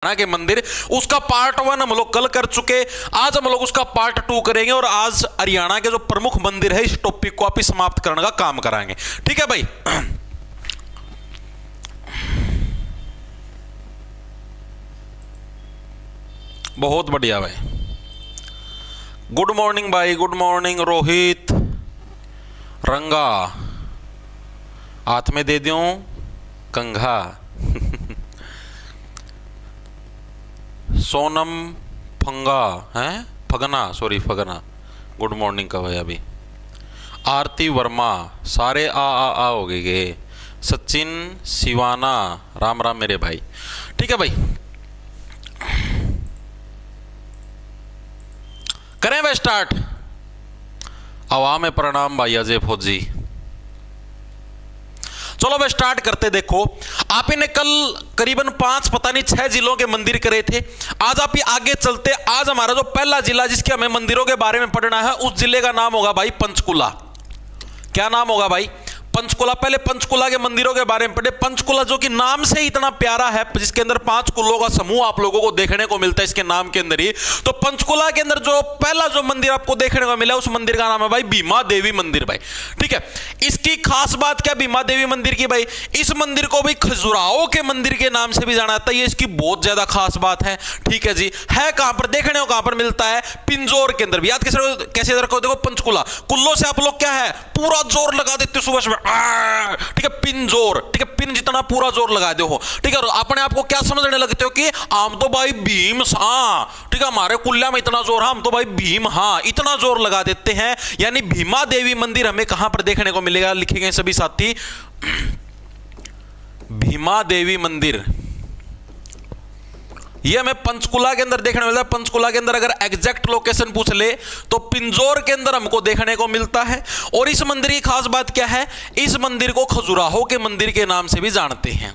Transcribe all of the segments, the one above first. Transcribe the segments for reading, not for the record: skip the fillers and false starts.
के मंदिर, उसका पार्ट 1 हम लोग कल कर चुके। आज हम लोग उसका पार्ट 2 करेंगे और आज हरियाणा के जो प्रमुख मंदिर है इस टॉपिक को आप ही समाप्त करने का काम कराएंगे। ठीक है भाई। बहुत बढ़िया भाई, गुड मॉर्निंग भाई, गुड मॉर्निंग रोहित। रंगा हाथ में दे दूं कंघा। सोनम फंगा है, फगना, सॉरी फगना, गुड मॉर्निंग का भाई। अभी आरती वर्मा, सारे आ हो गए। सचिन शिवाना, राम राम मेरे भाई। ठीक है भाई, करें भाई स्टार्ट। आवाम में प्रणाम भाई अजय फौजी। चलो भाई स्टार्ट करते। देखो आप इन्हें कल करीबन 5 पता नहीं 6 जिलों के मंदिर करे थे। आज आप ये आगे चलते। आज हमारा जो पहला जिला जिसके हमें मंदिरों के बारे में पढ़ना है उस जिले का नाम होगा भाई पंचकुला। क्या नाम होगा भाई? पंचकुला। पहले पंचकुला के मंदिरों के बारे में पढ़े। पंचकुला जो कि नाम से ही इतना प्यारा है, जिसके अंदर 5 कुलों का समूह आप लोगों को देखने को मिलता है इसके नाम के अंदर ही। तो पंचकुला के अंदर जो पहला जो मंदिर आपको देखने को मिला उस मंदिर का नाम है भाई भीमा देवी मंदिर भाई। ठीक है, इसकी खास बात क्या भीमा देवी मंदिर की भाई? इस मंदिर को भी खजुराहो के मंदिर के नाम से भी जाना जाता है। ये इसकी बहुत ज्यादा खास बात है। ठीक है जी, है कहां पर? देखने को कहां पर मिलता है? पिंजौर के अंदर भी। याद कैसे रखो? देखो पंचकुला, कुल्लो से आप लोग क्या है पूरा जोर लगा देते सुबह सुबह। ठीक है, पिंजौर। ठीक है, पिन जितना पूरा जोर लगा दो हो। ठीक है, अपने आप को क्या समझने लगते हो कि हम तो भाई भीम, हाँ ठीक है हमारे कुल्ला में इतना जोर, हम तो भाई भीम, हाँ इतना जोर लगा देते हैं। यानी भीमा देवी मंदिर हमें कहां पर देखने को मिलेगा? लिखेंगे सभी साथी, भीमा देवी मंदिर ये हमें पंचकुला के अंदर देखने को मिलता है। पंचकुला के अंदर अगर एग्जैक्ट लोकेशन पूछ ले तो पिंजौर के अंदर हमको देखने को मिलता है। और इस मंदिर की खास बात क्या है? इस मंदिर को खजुराहो के मंदिर के नाम से भी जानते हैं।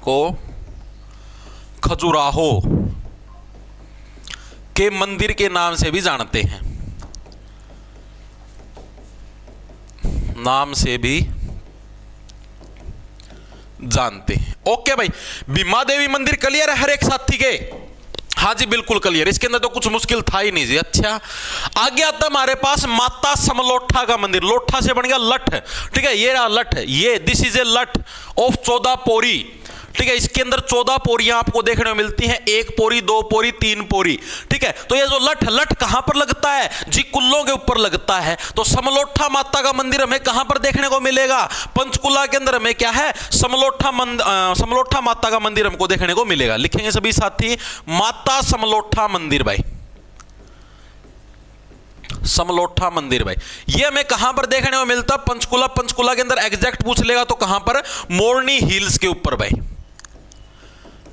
को खजुराहो के मंदिर के नाम से भी जानते हैं, नाम से भी जानते हैं। ओके भाई, भीमा देवी मंदिर क्लियर है हर एक साथी के? हाँ जी बिल्कुल क्लियर, इसके अंदर तो कुछ मुश्किल था ही नहीं जी। अच्छा, आगे आता हमारे पास माता समलोठा का मंदिर। लोठा से बन गया लठ। ठीक है, ये रहा लठ, ये दिस इज ए लठ ऑफ 14 पोरी। ठीक है, इसके अंदर 14 पोरियां आपको देखने को मिलती हैं। 1 पोरी, 2 पोरी, 3 पोरी। ठीक है, तो ये जो लठ कहां पर लगता है जी? कुल्लों के ऊपर लगता है। तो समलोठा माता का मंदिर हमें कहां पर देखने को मिलेगा? पंचकुला के अंदर हमें क्या है? समलोठा माता का मंदिर हमको देखने को मिलेगा। लिखेंगे सभी साथी, माता समलोठा मंदिर भाई, समलोठा मंदिर भाई। ये हमें कहां पर देखने को मिलता? पंचकुला। पंचकुला के अंदर एग्जैक्ट पूछ लेगा तो कहां पर? मोरनी हिल्स के ऊपर भाई,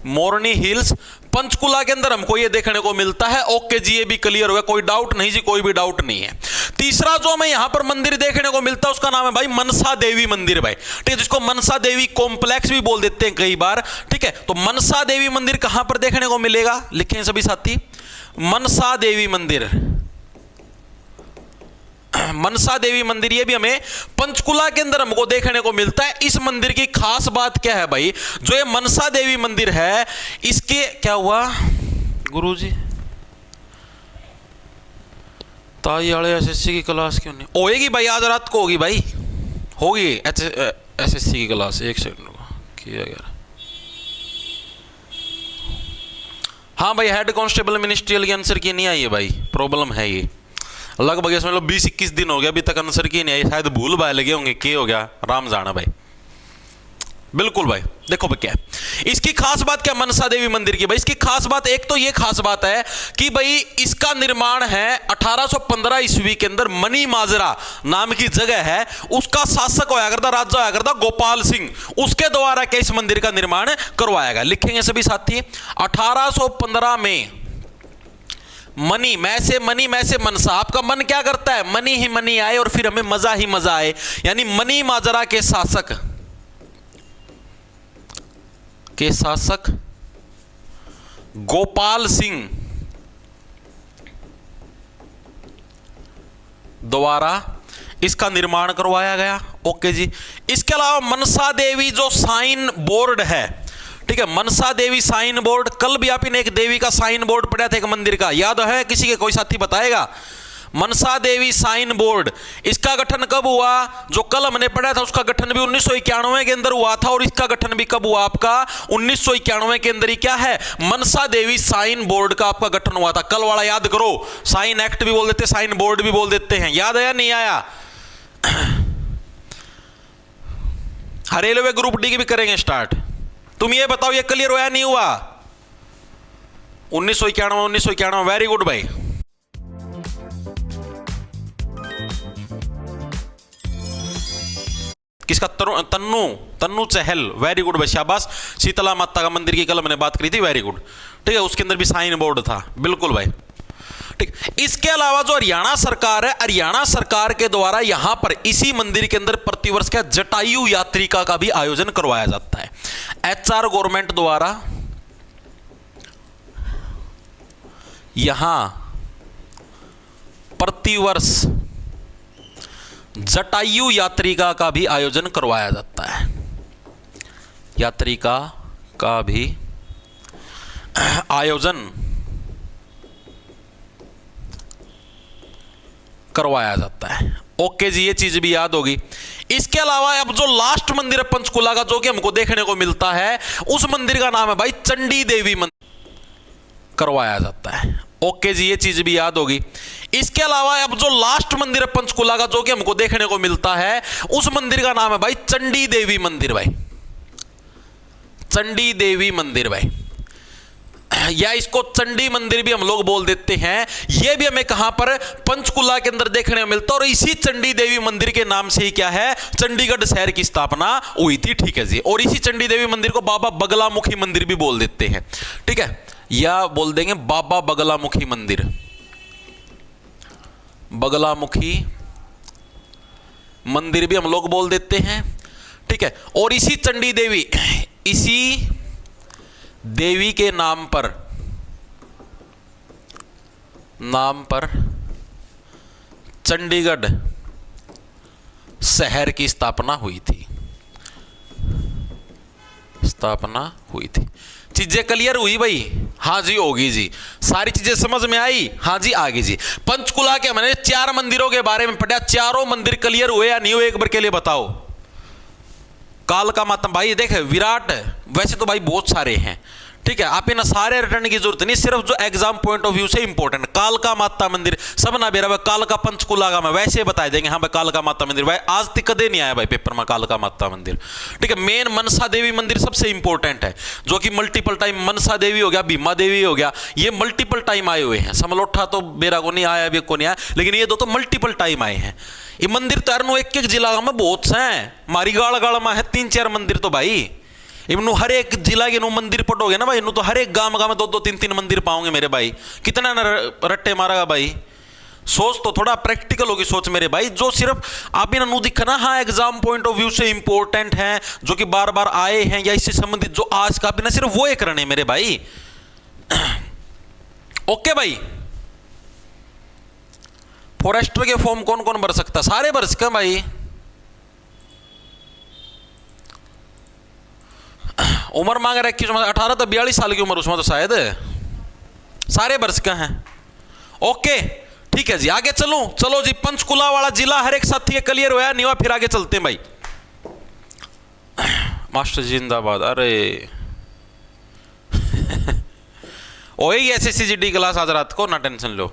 मोरनी हिल्स पंचकुला के अंदर हमको ये देखने को मिलता है। ओके जी, ये भी क्लियर हो गया, कोई डाउट नहीं जी, कोई भी डाउट नहीं है। तीसरा जो हमें यहां पर मंदिर देखने को मिलता है उसका नाम है भाई मनसा देवी मंदिर भाई। ठीक है, जिसको मनसा देवी कॉम्प्लेक्स भी बोल देते हैं कई बार। ठीक है, तो मनसा देवी मंदिर कहां पर देखने को मिलेगा? लिखें सभी साथी, मनसा देवी मंदिर, मनसा देवी मंदिर ये भी हमें पंचकुला के अंदर हमको देखने को मिलता है। इस मंदिर की खास बात क्या है भाई? जो ये मनसा देवी मंदिर है इसके क्या हुआ गुरुजी? ताई वाले एसएससी की क्लास क्यों नहीं होएगी भाई? आज रात को होगी भाई, होगी एसएससी की क्लास। 1 सेकंड किया गया। हाँ भाई, हेड कांस्टेबल मिनिस्ट्रियल की आंसर की नहीं आई है भाई, प्रॉब्लम है ये। लगभग समझ लो 20-21 दिन हो गया अभी तक आंसर की नहीं आई। शायद भूल भाई लगे होंगे, क्या हो गया राम जाना भाई। बिल्कुल भाई, देखो भाई क्या है इसकी खास बात? क्या मनसा देवी मंदिर की भाई इसकी खास बात? एक तो ये खास बात है कि भाई इसका निर्माण है 1815 ईस्वी के अंदर। मनी माजरा नाम की जगह है, उसका शासक होया करता, राजा होया करता गोपाल सिंह, उसके द्वारा क्या इस मंदिर का निर्माण करवाया गया। लिखेंगे सभी साथी, 1815 में मनी, मैं से मनी, मैं से मनसा। आपका मन क्या करता है? मनी ही मनी आए और फिर हमें मजा ही मजा आए। यानी मनी माजरा के शासक गोपाल सिंह द्वारा इसका निर्माण करवाया गया। ओके जी, इसके अलावा मनसा देवी जो साइन बोर्ड है, ठीक है। मनसा देवी साइन बोर्ड, कल भी आपने एक देवी का साइन बोर्ड पढ़ा था एक मंदिर का, याद है किसी के? कोई साथी बताएगा? मनसा देवी साइन बोर्ड, इसका गठन कब हुआ? जो कल हमने पढ़ा था उसका गठन भी 1991 के अंदर हुआ था, और इसका गठन भी कब हुआ आपका? 1991 के अंदर ही क्या है? मनसा देवी साइन बोर्ड का आपका गठन हुआ था। कल वाला याद करो, साइन एक्ट भी बोल देते, साइन बोर्ड भी बोल देते हैं, याद आया नहीं आया? रेलवे ग्रुप डी की भी करेंगे स्टार्ट। तुम ये बताओ ये क्लियर हुआ नहीं हुआ? 1991 वेरी गुड भाई। किसका? तन्नू चहल, वेरी गुड भाई, शाबाश। शीतला माता का मंदिर की कल मैंने बात करी थी, वेरी गुड। ठीक है, उसके अंदर भी साइन बोर्ड था, बिल्कुल भाई। ठीक, इसके अलावा जो हरियाणा सरकार है, हरियाणा सरकार के द्वारा यहां पर इसी मंदिर के अंदर प्रतिवर्ष क्या जटायु यात्रिका का भी आयोजन करवाया जाता है। HR गवर्नमेंट द्वारा यहां प्रतिवर्ष जटायु यात्रिका का भी आयोजन करवाया जाता है। यात्रिका का भी आयोजन करवाया जाता है। ओके जी, ये चीज भी याद होगी। इसके अलावा अब जो लास्ट मंदिर है पंचकुला का, जो कि हमको देखने को मिलता है, उस मंदिर का नाम है भाई चंडी देवी मंदिर, करवाया जाता है। ओके जी, ये चीज भी याद होगी। इसके अलावा अब जो लास्ट मंदिर है पंचकुला का, जो कि हमको देखने को मिलता है, उस मंदिर का नाम है भाई चंडी देवी मंदिर भाई, चंडी देवी मंदिर भाई, या इसको चंडी मंदिर भी हम लोग बोल देते हैं। यह भी हमें कहां पर? पंचकुला के अंदर देखने को मिलता है। और इसी चंडी देवी मंदिर के नाम से ही क्या है? चंडीगढ़ शहर की स्थापना हुई थी। ठीक है जी। और इसी चंडी देवी मंदिर को बाबा बगलामुखी मंदिर भी बोल देते हैं। ठीक है, या बोल देंगे बाबा बगलामुखी मंदिर, बगलामुखी मंदिर भी हम लोग बोल देते हैं। ठीक है, और इसी चंडी देवी, इसी देवी के नाम पर चंडीगढ़ शहर की स्थापना हुई थी, चीजें क्लियर हुई भाई? हाँ जी, होगी जी। सारी चीजें समझ में आई? हाँ जी, आगे जी। पंचकुला के मैंने 4 मंदिरों के बारे में पढ़ा, चारों मंदिर क्लियर हुए या नहीं हुए, एक बार के लिए बताओ। कालका माता भाई देखे, विराट, वैसे तो भाई बहुत सारे हैं। ठीक है, आप इन्हें सारे रिटर्न की जरूरत नहीं, सिर्फ जो एग्जाम पॉइंट ऑफ व्यू से इंपॉर्टेंट, कालका माता मंदिर सब ना बेरा कालका पंचकुला का मैं वैसे बता देंगे। हाँ भाई, कालका माता मंदिर भाई आज तक कदे नहीं आया भाई पेपर में, कालका माता मंदिर। ठीक है, मेन मनसा देवी मंदिर सबसे इंपॉर्टेंट है, जो कि मल्टीपल टाइम, मनसा देवी हो गया, भीमा देवी हो गया, ये मल्टीपल टाइम आए हुए हैं। समलोठा तो बेरा को नहीं आया, अभी को नहीं आया, लेकिन ये दो तो मल्टीपल टाइम आए हैं। ये मंदिर तो एक एक जिला में बहुत से हैं, मारी गाड़ गाड़ में है 3-4 मंदिर तो भाई। इन्हों हर एक जिला के मंदिर पढ़ोगे ना भाई, इन्हों तो हर एक गांव में 2-2, 3-3 मंदिर पाओगे मेरे भाई। कितना रट्टे मारेगा भाई? सोच तो थोड़ा प्रैक्टिकल होगी सोच मेरे भाई। जो सिर्फ आप इन्होंने दिखना, हाँ एग्जाम पॉइंट ऑफ व्यू से इंपॉर्टेंट है, जो कि बार बार आए हैं या इससे संबंधित जो आज का भी ना, सिर्फ वो एक करने मेरे भाई। ओके भाई, फॉरेस्टर के फॉर्म कौन कौन भर सकता? सारे भर सकते भाई। उम्र मांग रहा है 21, 18 तो 42 साल की उम्र उसमें तो शायद सारे वर्ष का हैं। ओके ठीक है जी, आगे चलो। चलो जी, पंचकुला वाला जिला हर एक साथी के क्लियर हुआ नहीं हुआ? फिर आगे चलते हैं भाई। मास्टर जिंदाबाद। अरे वही SSCGD क्लास आज रात को, ना टेंशन लो।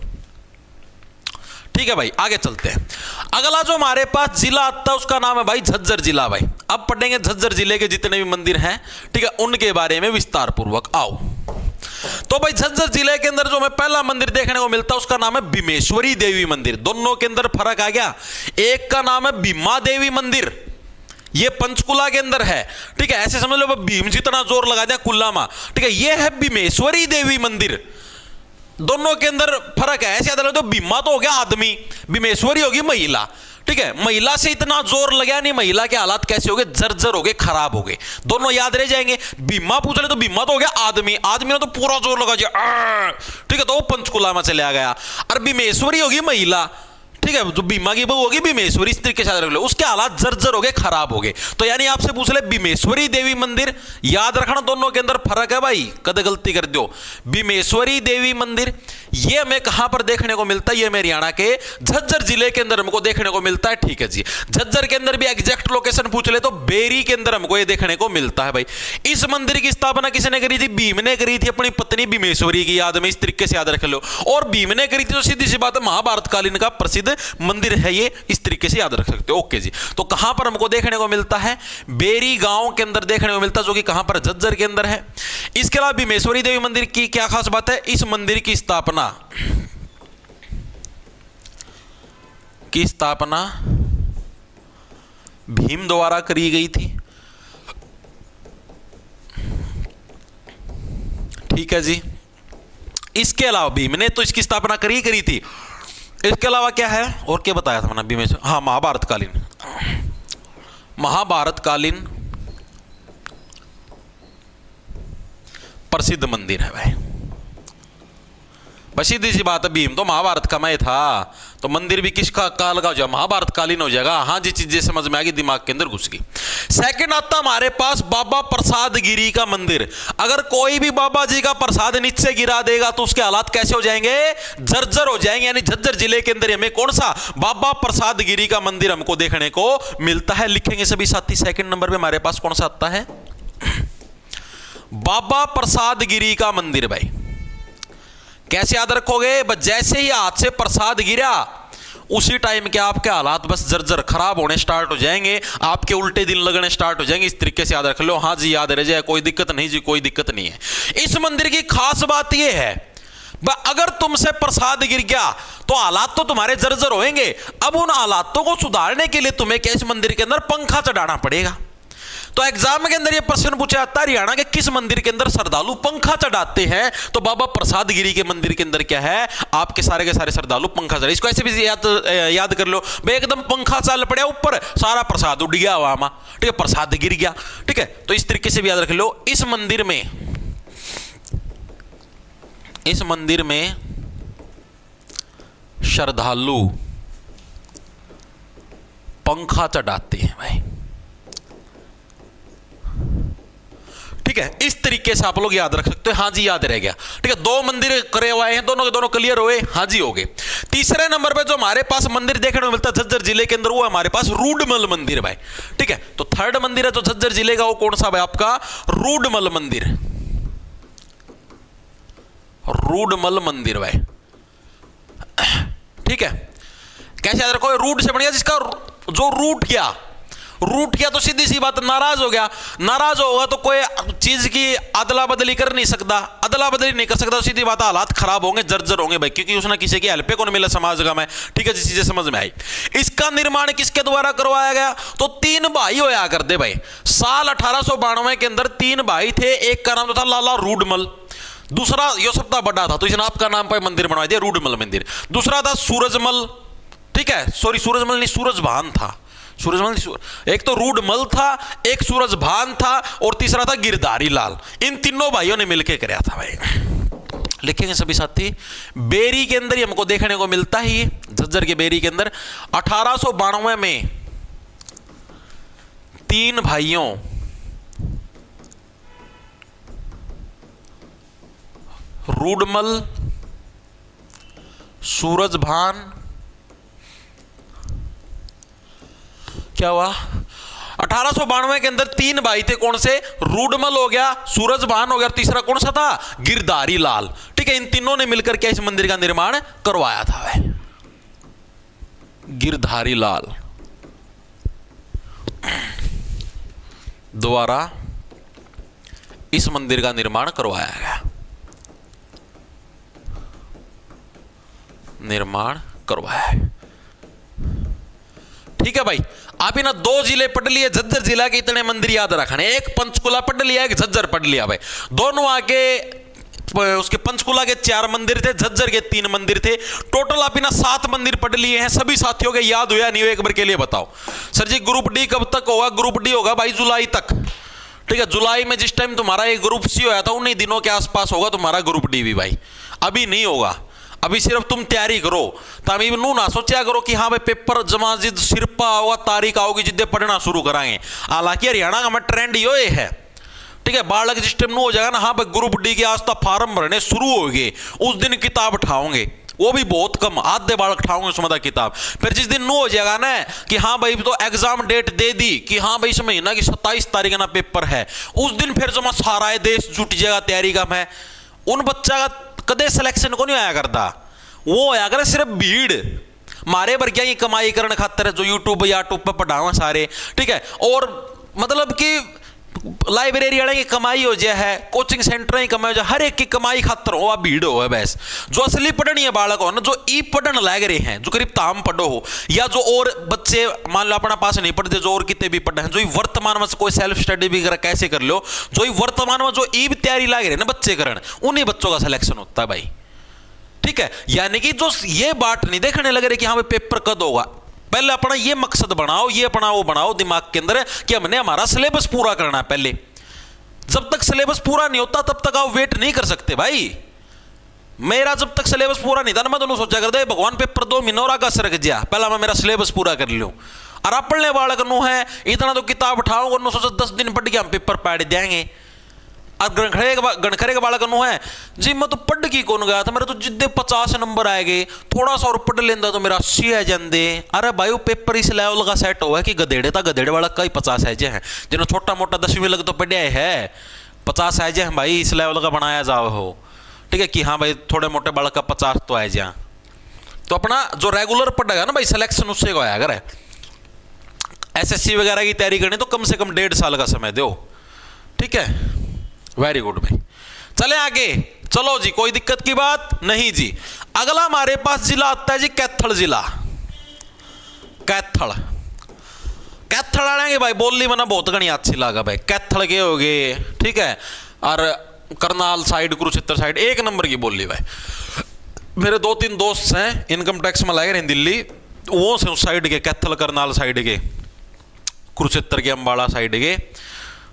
ठीक है भाई, आगे चलते हैं। अगला जो हमारे पास जिला आता है उसका नाम है भाई झज्जर जिला भाई। अब पढ़ेंगे झज्जर जिले के जितने भी मंदिर हैं, ठीक है, उनके बारे में विस्तार पूर्वक। आओ तो भाई, झज्जर जिले के अंदर जो हमें पहला मंदिर देखने को मिलता है उसका नाम है भीमेश्वरी देवी मंदिर। दोनों के अंदर फर्क आ गया, एक का नाम है भीमा देवी मंदिर, ये पंचकुला के अंदर है। ठीक है, ऐसे समझ लो भीम जितना जोर लगा दिया कुल्ला में। ठीक है, ये है भीमेश्वरी देवी मंदिर। दोनों के अंदर फर्क है। ऐसे याद रखो, भीमा तो हो गया आदमी, भीमेश्वरी होगी महिला। ठीक है, महिला से इतना जोर लगा नहीं, महिला के हालात कैसे हो गए? जर्जर हो गए, खराब हो गए। दोनों याद रह जाएंगे। भीमा पूछ ले तो भीमा तो हो गया आदमी, आदमी ने तो पूरा जोर लगा दिया। ठीक है, तो वो पंचकुला में चला गया। और भीमेश्वरी होगी महिला। ठीक है, जो भीमा की बहू होगी भीमेश्वरी, इस तरीके से याद रख लो। उसके हालात जर्जर हो गए, खराब हो गए। तो यानी आपसे पूछ ले भीमेश्वरी देवी मंदिर, याद रखना दोनों के अंदर फर्क है भाई, कद गलती कर दो। भीमेश्वरी देवी मंदिर ये हमें कहां पर देखने को मिलता है? ये हमें हरियाणा के झज्जर जिले के अंदर हमको देखने को मिलता है। ठीक है जी, झज्जर के अंदर भी एग्जैक्ट लोकेशन पूछ ले तो बेरी के अंदर हमको ये देखने को मिलता है भाई। इस मंदिर की स्थापना किसने करी थी? भीम ने करी थी, अपनी पत्नी भीमेश्वरी की याद में, इस तरीके से याद रख लो। और भीम ने करी थी तो सीधी सी बात है, महाभारत कालीन का प्रसिद्ध मंदिर है ये, इस तरीके से याद रख सकते हो। ओके जी, तो कहां पर हमको देखने को मिलता है? बेरी गांव के अंदर देखने को मिलता है, जो कि कहां पर? झज्जर के अंदर है। इसके अलावा भीमेश्वरी देवी मंदिर की क्या खास बात है? इस मंदिर की स्थापना भीम द्वारा करी गई थी। ठीक है जी, इसके अलावा भीम ने तो इसकी स्थापना करी थी। इसके अलावा क्या है और क्या बताया था मैंने भीम? हाँ, महाभारतकालीन प्रसिद्ध मंदिर है भाई। बस सीधी सी बात है, भीम तो महाभारत का मैं था, तो मंदिर भी किसका काल का हो जाएगा? महाभारत कालीन हो जाएगा। हाँ जी, चीजें समझ में आ गई, दिमाग के अंदर घुस गई। सेकंड आता हमारे पास बाबा प्रसाद गिरी का मंदिर। अगर कोई भी बाबा जी का प्रसाद नीचे गिरा देगा तो उसके हालात कैसे हो जाएंगे? जर्जर हो जाएंगे। यानी झज्जर जिले के अंदर हमें कौन सा? बाबा प्रसाद गिरी का मंदिर हमको देखने को मिलता है। लिखेंगे सभी साथी, सेकंड नंबर पे हमारे पास कौन सा आता है? बाबा प्रसाद गिरी का मंदिर भाई। कैसे याद रखोगे? बस जैसे ही हाथ से प्रसाद गिरा उसी टाइम के आपके हालात बस जर्जर खराब होने स्टार्ट हो जाएंगे, आपके उल्टे दिन लगने स्टार्ट हो जाएंगे। इस तरीके से याद रख लो। हाँ जी, याद रह जाए, कोई दिक्कत नहीं जी, कोई दिक्कत नहीं है। इस मंदिर की खास बात यह है, अगर तुमसे प्रसाद गिर गया तो हालात तो तुम्हारे जर्जर होंगे। अब उन हालातों को सुधारने के लिए तुम्हें क्या इस मंदिर के अंदर पंखा चढ़ाना पड़ेगा। तो एग्जाम के अंदर यह प्रश्न पूछा जाता है, हरियाणा के किस मंदिर के अंदर श्रद्धालु पंखा चढ़ाते हैं? तो बाबा प्रसाद गिरी के मंदिर के अंदर क्या है? आपके सारे के सारे श्रद्धालु पंखा चढ़ा। इसको ऐसे भी याद कर लो भाई, एकदम पंखा चल पड़ा ऊपर, सारा प्रसाद उड़ गया हवा में। ठीक है, प्रसाद गिर गया। ठीक है, तो इस तरीके से भी याद रख लो। इस मंदिर में श्रद्धालु पंखा चढ़ाते हैं भाई। ठीक है, इस तरीके से आप लोग याद रख सकते हो। हाँ जी, याद रह गया। ठीक है, दो मंदिर करे हुए हैं, दोनों के दोनों क्लियर हुए। हाँ जी, हो गए। तीसरे नंबर पे जो हमारे पास मंदिर देखने को मिलता है झज्जर जिले के अंदर, वो हमारे पास रूडमल मंदिर भाई। ठीक है, तो थर्ड मंदिर है जो झज्जर जिले का, वो कौन सा भाई? आपका रूडमल मंदिर। रूडमल मंदिर भाई। ठीक है, कैसे याद रखो? रूट से बढ़िया, जिसका जो रूट किया तो सीधी सी बात, नाराज हो गया। नाराज होगा तो कोई चीज की अदला बदली कर नहीं सकता, अदला बदली नहीं कर सकता, तो सीधी बात हालात खराब होंगे, जर्जर होंगे भाई, क्योंकि उसने किसी की हेल्प को नहीं मिला समाज का में। ठीक है, चीजें समझ में आई। इसका निर्माण किसके द्वारा करवाया गया? तो तीन भाई होया करते भाई। साल 1892 के अंदर तीन भाई थे। एक का नाम तो था लाला रूडमल, दूसरा यो सबका बड़ा था तो इसने आपका नाम पर मंदिर बनवा दिया, रूडमल मंदिर। दूसरा था सूरजमल। ठीक है, सॉरी, सूरजमल नहीं, सूरजभान था। एक तो रूडमल था, एक सूरजभान था, और तीसरा था गिरधारी लाल। इन तीनों भाइयों ने मिलकर कराया था भाई। लिखेंगे सभी साथी, बेरी के अंदर ही हमको देखने को मिलता है ये, झज्जर के बेरी के अंदर 1892 में तीन भाइयों रूडमल, सूरजभान, क्या हुआ? 1892 के अंदर तीन भाई थे। कौन से? रूडमल हो गया, सूरजभान हो गया, तीसरा कौन सा था? गिरधारी लाल। ठीक है, इन तीनों ने मिलकर क्या इस मंदिर का निर्माण करवाया था भाई। गिरधारी लाल द्वारा इस मंदिर का निर्माण करवाया गया। निर्माण करवाया है। ठीक है भाई, आप ना दो जिले पढ़ लिए, झज्जर जिला के इतने मंदिर याद रखने। एक पंचकुला पढ़ लिया, एक झज्जर पढ़ लिया भाई। दोनों आके उसके पंचकुला के 4 मंदिर थे, झज्जर के 3 मंदिर थे। टोटल आप ना 7 मंदिर पढ़ लिए हैं। सभी साथियों के याद हुआ नहीं? एक बार के लिए बताओ सर जी, ग्रुप डी कब तक होगा? ग्रुप डी होगा भाई जुलाई तक। ठीक है, जुलाई में जिस टाइम तुम्हारा एक ग्रुप सी होया था, उन्हीं दिनों के आसपास होगा तुम्हारा ग्रुप डी भी भाई। अभी नहीं होगा, अभी सिर्फ तुम तैयारी करो, तभी नू ना सोचा करो कि हाँ भाई पेपर जमा जिद सिरपा होगा तारीख आओगी जिद्दे पढ़ना शुरू कराएंगे। हालांकि हरियाणा का ट्रेंड ये है, ठीक है। बालक जिस टाइम हो जाएगा ना, हाँ भाई ग्रुप डी के आज तक फार्म भरने शुरू हो गए, उस दिन किताब उठाओगे, वो भी बहुत कम, आधे बालक उठाओगे सुमदा किताब। फिर जिस दिन नो हो जाएगा ना कि हाँ भाई तो एग्जाम डेट दे दी कि हाँ भाई इस महीना की 27 तारीख ना पेपर है, उस दिन फिर जमा सारा देश जुट जाएगा तैयारी का। मैं उन बच्चा का कदे सिलेक्शन को नहीं आया करता, वो आया करे सिर्फ भीड़ मारे वर्गिया की कमाई करने खातर जो यूट्यूब या टूब पर पढ़ावा सारे, ठीक है। और मतलब कि लाइब्रेरी वाले की कमाई हो जाए है, कोचिंग सेंटर की कमाई हो जाए, हर एक की कमाई खातर हो भीड़ हो है बस। जो असली पढ़नी है बालक हो ना, जो ई पढ़न लग रहे हैं, जो करीब ताम पढ़ो हो, या जो और बच्चे मान लो अपना पास नहीं पढ़ते, जो और कितने भी पढ़े हैं, जो वर्तमान में कोई सेल्फ स्टडी भी कैसे कर लो, जो वर्तमान में जो ई तैयारी लग रहे हैं ना बच्चे करण, उन्हीं बच्चों का सिलेक्शन होता है भाई, ठीक है। यानी कि जो ये बात नहीं देखने लग रहे कि हाँ भाई पेपर कब होगा, पहले अपना ये मकसद बनाओ, ये अपना वो बनाओ दिमाग के अंदर कि हमने हमारा सिलेबस पूरा करना है पहले। जब तक सिलेबस पूरा नहीं होता तब तक आप वेट नहीं कर सकते भाई। मेरा जब तक सिलेबस पूरा नहीं था ना, मैं दोनों सोचा करता भगवान पेपर 2 महीने और आगे रख दिया, पहला मैं मेरा सिलेबस पूरा कर लूं। और आप पढ़ने वाला करनू है इतना तो किताब उठाओ करनू, सोचा 10 दिन पढ़ के हम पेपर पढ़ देंगे। और गणखरे का बालक है जी, मैं तो पढ़ की कौन गया था, मेरे तो जिद्दे 50 नंबर आए गए, थोड़ा सा और पढ़ लेंदा तो मेरा 80 आ जाते। अरे भाई वो पेपर इस लेवल का सेट हुआ है कि गधेड़े था, गधेड़े वाला कई 50 है हैं, जिन्हें छोटा मोटा 10वीं लग तो पढ़िया है, 50 है हैं भाई, इस लेवल का बनाया जाओ हो, ठीक है। कि हाँ भाई थोड़े मोटे बालक का 50 तो आए जा, तो अपना जो रेगुलर पढ़ेगा ना भाई सिलेक्शन उससे को आया। अगर SSC वगैरह की तैयारी करनी तो कम से कम 1.5 साल का समय दो, ठीक है। वेरी गुड भाई, चले आगे, चलो जी, कोई दिक्कत की बात नहीं जी। अगला हमारे पास जिला आता है जी कैथल जिला। कैथल आएंगे भाई, बोली मना बहुत घनी अच्छी लगा भाई। कैथल के हो गए, ठीक है। और Karnal side, Kurukshetra side 1 number की बोली भाई। मेरे 2-3 दोस्त हैं इनकम टैक्स में लगे रहे दिल्ली, वो से उस साइड के, कैथल करनाल साइड के, कुरुक्षेत्र के, अम्बाड़ा साइड के,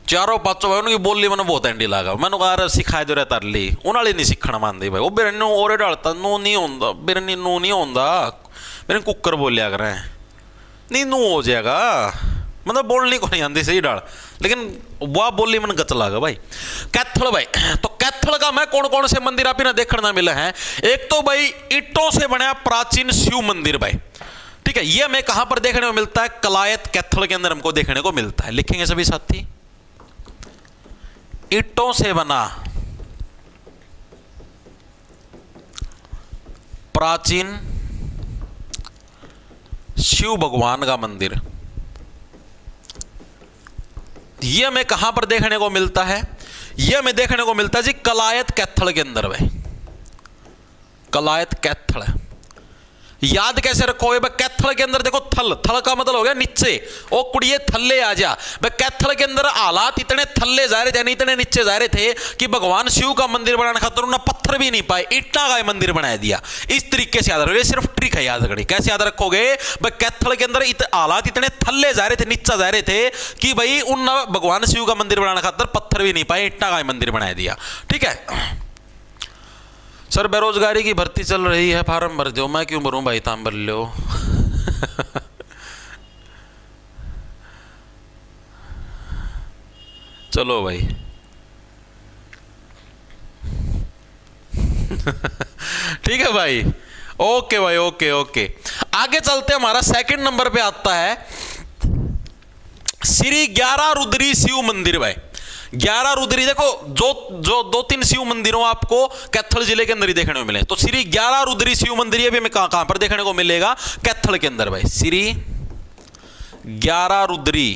4-5 भाई उनकी बोली मैंने बहुत एंडी लगा। मैंने कहा सिखाए जो रहता ली उन्होंने नहीं सीखना मानते भाई। वो बिरनी और डालता नू नहीं होता, बिरनी नू नहीं होता, मेरे कुकर बोलिया कर रहे हैं, नहीं नू हो जाएगा, मतलब बोलने को नहीं आती सही डाल, लेकिन वह बोली मैंने गच लगा भाई। कैथल भाई, तो कैथल का मैं कौन कौन से मंदिर आप देखने मिले हैं। एक तो भाई ईंटों से बना प्राचीन शिव मंदिर भाई, ठीक है। ये हमें कहां पर देखने को मिलता है, कलायत कैथल के अंदर हमको देखने को मिलता है। लिखेंगे सभी साथी, ईंटों से बना प्राचीन शिव भगवान का मंदिर, यह हमें कहां पर देखने को मिलता है, यह हमें देखने को मिलता है जी कलायत कैथल के अंदर भाई। कलायत कैथल याद कैसे रखोगे भाई, कैथल के अंदर देखो, थल का मतलब हो गया नीचे, ओ कुड़िए थल्ले आ जा भाई। कैथल के अंदर हालात इतने थल्ले जा रहे थे, इतने नीचे जा रहे थे कि भगवान शिव का मंदिर बनाने खातर उन्होंने पत्थर भी नहीं पाए, ईंटा का मंदिर बना दिया। इस तरीके से याद रखोगे, सिर्फ ट्रिक है याद रखनी। कैसे याद रखोगे भाई, कैथल के अंदर हालात इतने थल्ले जा रहे थे, नीचा जा रहे थे कि भाई उन भगवान शिव का मंदिर बनाने खातर पत्थर भी नहीं पाए, ईंटा का मंदिर बना दिया, ठीक है। सर बेरोजगारी की भर्ती चल रही है, फार्म भर दो। मैं क्यों भरूं भाई, ताम भर लो। चलो भाई ठीक है भाई, ओके भाई, ओके ओके। आगे चलते हमारा सेकंड नंबर पे आता है श्री 11 रुद्री शिव मंदिर भाई। 11 रुद्री देखो, जो 2-3 शिव मंदिरों आपको कैथल जिले के अंदर ही देखने को मिले। तो श्री 11 रुद्री शिव मंदिर ये भी हमें कहां पर देखने को मिलेगा, कैथल के अंदर भाई। श्री 11 रुद्री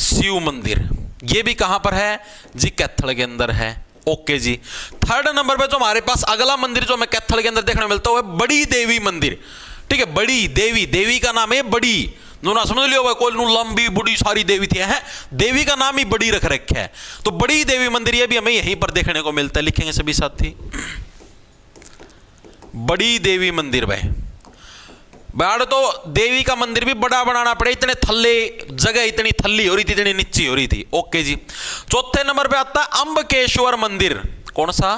शिव मंदिर ये भी कहां पर है जी, कैथल के अंदर है। ओके जी। थर्ड नंबर पे जो हमारे पास अगला मंदिर जो हमें कैथल के अंदर देखने को मिलता है बड़ी देवी मंदिर, ठीक है। बड़ी देवी, देवी का नाम है बड़ी, ना समझ लियो भाई, कोई लंबी बुढ़ी सारी देवी थी है, देवी का नाम ही बड़ी रख रखा है। तो बड़ी देवी मंदिर ये भी हमें यहीं पर देखने को मिलता है। लिखेंगे सभी साथी, बड़ी देवी मंदिर भाई। बाड़ तो देवी का मंदिर भी बड़ा बनाना पड़े, इतने थल्ले जगह, इतनी थल्ली हो रही थी, इतनी नीची हो रही थी। ओके जी। चौथे नंबर पे आता है अंबकेश्वर मंदिर। कौन सा,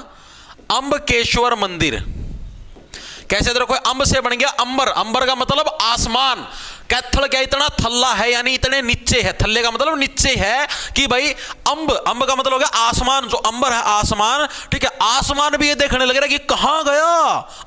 अंबकेश्वर मंदिर। कैसे देखो, अंब से बन गया अंबर, अंबर का मतलब आसमान। कैथल क्या इतना थल्ला है, यानी इतने नीचे है, थल्ले का मतलब नीचे है कि भाई अंब, अंब का मतलब हो गया आसमान, जो अंबर है आसमान, ठीक है। आसमान भी ये देखने लग रहा है कि कहां गया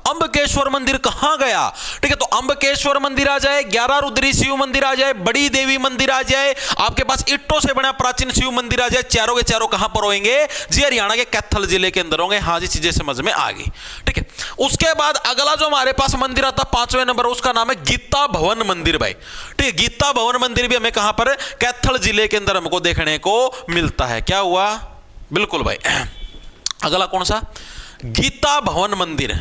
अंबकेश्वर मंदिर, कहां गया, ठीक है। तो अंबकेश्वर मंदिर आ जाए, 11 रुद्री शिव मंदिर आ जाए, बड़ी देवी मंदिर आ जाए, आपके पास ईंटों से बना प्राचीन शिव मंदिर आ जाए, चारों के चारों कहां पर होंगे जी, हरियाणा के कैथल जिले के अंदर होंगे। हाँ जी, चीजें समझ में आ गई, ठीक है। उसके बाद अगला जो हमारे पास मंदिर आता 5वें नंबर, उसका नाम है गीता भवन मंदिर भाई, ठीक है। गीता भवन मंदिर भी हमें कहां पर, कैथल जिले के अंदर हमको देखने को मिलता है। क्या हुआ, बिल्कुल भाई। अगला कौन सा, गीता भवन मंदिर,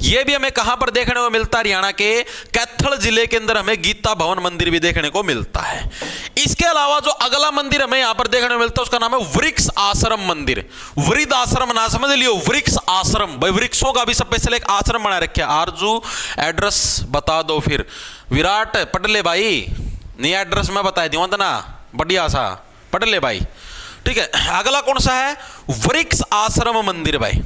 यह भी हमें कहां पर देखने को मिलता है, हरियाणा के कैथल जिले के अंदर हमें गीता भवन मंदिर भी देखने को मिलता है। इसके अलावा जो अगला मंदिर हमें यहां पर देखने को मिलता है उसका नाम है वृक्ष आश्रम मंदिर। वृद्ध आश्रम ना समझ लियो, वृक्ष आश्रम भाई, वृक्षों का भी स्पेशल एक आश्रम बना रखे। आरजू एड्रेस बता दो, फिर विराट पढ़ ले भाई, नहीं एड्रेस मैं बता दूंगा तो ना, बढ़िया सा पढ़ ले भाई, ठीक है। अगला कौन सा है, वृक्ष आश्रम मंदिर भाई,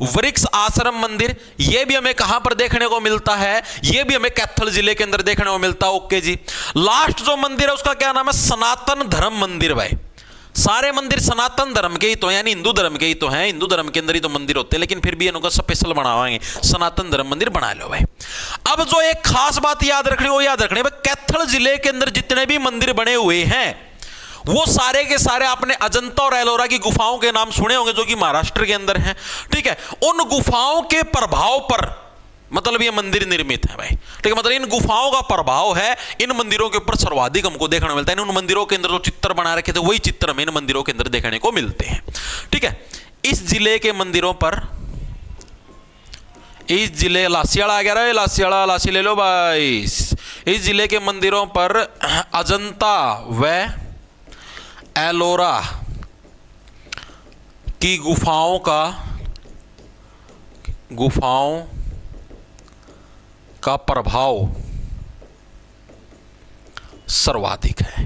वृक्ष आश्रम मंदिर, यह भी हमें कहां पर देखने को मिलता है, यह भी हमें कैथल जिले के अंदर देखने को मिलता है। ओके जी। लास्ट जो मंदिर है उसका क्या नाम है, सनातन धर्म मंदिर भाई। सारे मंदिर सनातन धर्म के ही तो, यानी हिंदू धर्म के ही तो हैं, हिंदू धर्म के अंदर ही तो मंदिर होते हैं, लेकिन फिर भी इनको स्पेशल बनावाएंगे, सनातन धर्म मंदिर बना लो भाई। अब जो एक खास बात याद रखनी, वो याद रखनी भाई, कैथल जिले के अंदर जितने भी मंदिर बने हुए हैं वो सारे के सारे आपने अजंता और एलोरा की गुफाओं के नाम सुने होंगे, जो कि महाराष्ट्र के अंदर हैं, ठीक है। उन गुफाओं के प्रभाव पर मतलब ये मंदिर निर्मित है भाई, ठीक है। मतलब इन गुफाओं का प्रभाव है इन मंदिरों के ऊपर सर्वाधिक हमको देखने को मिलता है। उन मंदिरों के अंदर जो चित्र बना रखे थे वही चित्र हमें इन मंदिरों के अंदर देखने को मिलते हैं, ठीक है। इस जिले के मंदिरों पर, इस जिले लासियाड़ा आ गया रे, लासियाड़ा लासी ले लो भाई। इस जिले के मंदिरों पर अजंता व एलोरा की गुफाओं का प्रभाव सर्वाधिक है,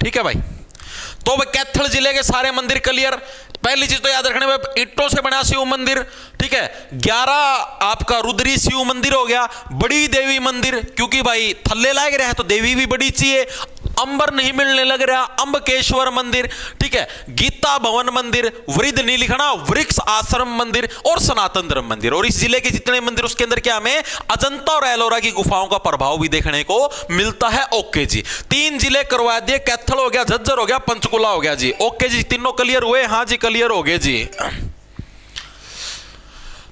ठीक है भाई। तो कैथल जिले के सारे मंदिर क्लियर। पहली चीज तो याद रखने में, ईंटों से बना शिव मंदिर, ठीक है। 11 आपका रुद्री शिव मंदिर हो गया, बड़ी देवी मंदिर, क्योंकि भाई थल्ले लग रहा है तो देवी भी बड़ी चाहिए, अंबर नहीं मिलने लग रहा, अंबकेश्वर मंदिर, ठीक है। गीता भवन मंदिर, वृद्ध नहीं लिखना, वृक्ष आश्रम मंदिर और सनातन धर्म मंदिर। और इस जिले के जितने मंदिर उसके अंदर क्या हमें अजंता और एलोरा की गुफाओं का प्रभाव भी देखने को मिलता है। ओके जी, 3 जिले करवा दिए, कैथल हो गया, झज्जर हो गया, पंचकुला हो गया जी। ओके जी, तीनों क्लियर हुए, हाँ जी क्लियर हो गए जी।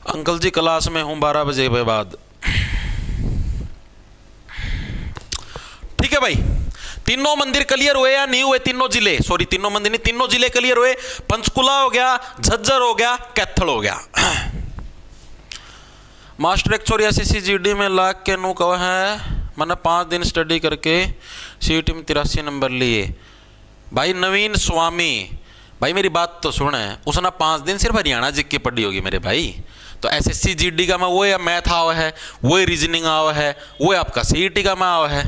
अंकल जी क्लास में हूं 12 बजे के बाद, ठीक है भाई। तीनों मंदिर क्लियर हुए या नहीं हुए, तीनों जिले, सॉरी तीनों मंदिर नहीं, तीनों जिले क्लियर हुए। पंचकुला हो गया, झज्जर हो गया, कैथल हो गया। मास्टर 184 जीडी में लाख के नु कहा है, मैंने 5 दिन स्टडी करके सीईटी में 83 नंबर लिए। भाई नवीन स्वामी भाई मेरी बात तो सुन, उसने 5 दिन सिर्फ हरियाणा जिक की पढ़ी होगी मेरे भाई। तो एसएससी जीडी का मैं वो है मैथ आवा है, वो रीजनिंग आवा है, वो आपका सीईटी का मैं आवा है,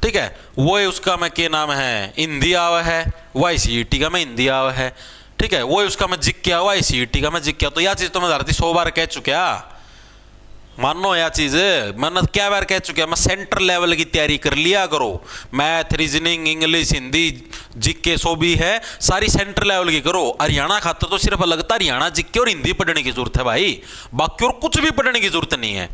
ठीक है। वो उसका मैं क्या नाम है हिंदी आवा है, वाई सीईटी का मैं हिंदी आवा है, ठीक है। वो उसका मैं जिक क्या हुआ, सीईटी का मैं जिक क्या। तो यह चीज़ तो मैं धरती 100 बार कह चुका, मानो यह चीज़ मैंने क्या बार कह चुका, मैं सेंटर लेवल की तैयारी कर लिया करो। मैथ रीजनिंग इंग्लिश हिंदी जिक्के सो भी है, सारी सेंटर लेवल की करो। हरियाणा खातर तो सिर्फ लगता हरियाणा जिक्के और हिंदी पढ़ने की जरूरत है भाई, बाकी और कुछ भी पढ़ने की जरूरत नहीं है,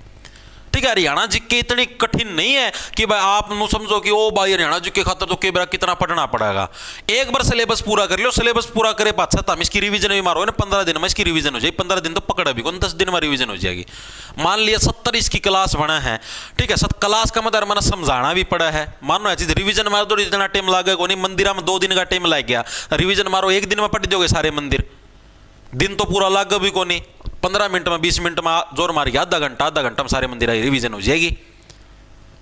ठीक है। हरियाणा जिक्के इतनी कठिन नहीं है कि भाई आप नु समझो कि ओ भाई हरियाणा जिक्के खातर तो कई बार कितना पढ़ना पड़ेगा। एक बार सिलेबस पूरा कर लो, सिलेबस पूरा करे पाछा हम इसकी रिवीजन भी मारो ना, 15 दिन में इसकी रिवीजन हो जाएगी। 15 दिन तो पकड़ा भी कौन, 10 दिन में रिवीजन हो जाएगी। मान लिया 70 इसकी क्लास बना है, ठीक है। 7 क्लास का मतलब मैंने समझाना भी पड़ा है, मानो चीज रिवीजन मारो तो इतना टाइम लगे को नहीं। मंदिर में 2 दिन का टाइम लग गया, रिवीजन मारो 1 दिन में पढ़ दोगे सारे मंदिर, दिन तो पूरा लग भी को नहीं। 15 मिनट में 20 मिनट में जोर मार के आधा घंटा में सारे मंदिर रिवीजन हो जाएगी,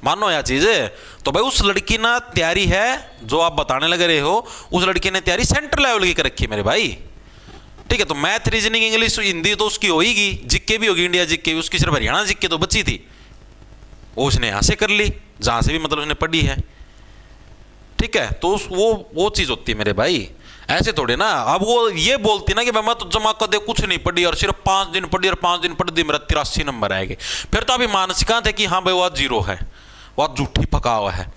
मानो यह चीज। तो भाई उस लड़की ना तैयारी है जो आप बताने लगे रहे हो, उस लड़की ने तैयारी सेंटर लेवल की कर रखी है मेरे भाई, ठीक है। तो मैथ रीजनिंग इंग्लिश हिंदी तो उसकी होगी, जिक्के भी होगी, इंडिया जिक्के भी, उसकी सिर्फ हरियाणा जिक्के तो बची थी, वो उसने यहां से कर ली जहां से भी मतलब उसने पढ़ी है, ठीक है। तो वो चीज होती है मेरे भाई। ऐसे थोड़े ना। अब वो ये बोलती ना कि मैं तो जमा कदे कुछ नहीं पढ़ी और सिर्फ 5 दिन पढ़ी और 5 दिन पढ़ दी मेरा 83 नंबर आएंगे, फिर तो अभी मानसिका थे कि हाँ भाई वह जीरो है, वह झूठी पका हुआ है।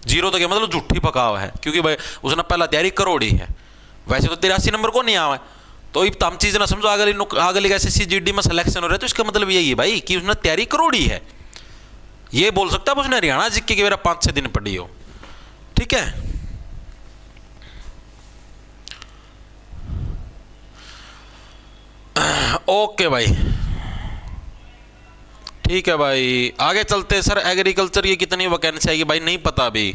जीरो तो क्या मतलब झूठी पका हुआ है, क्योंकि भाई उसने पहला तैयारी करोड़ी है, वैसे तो 83 नंबर को नहीं आवा। तो ये तम चीज़ ना समझो, अगली SSC-GD में सिलेक्शन हो रहा है तो इसका मतलब यही है भाई कि उसने तैयारी करोड़ी है। ये बोल सकता है उसने हरियाणा जी के मेरा 5-6 दिन पढ़ी हो, ठीक है। ओके भाई, ठीक है भाई, आगे चलते। सर एग्रीकल्चर की कितनी वैकेंसी आएगी भाई? नहीं पता अभी।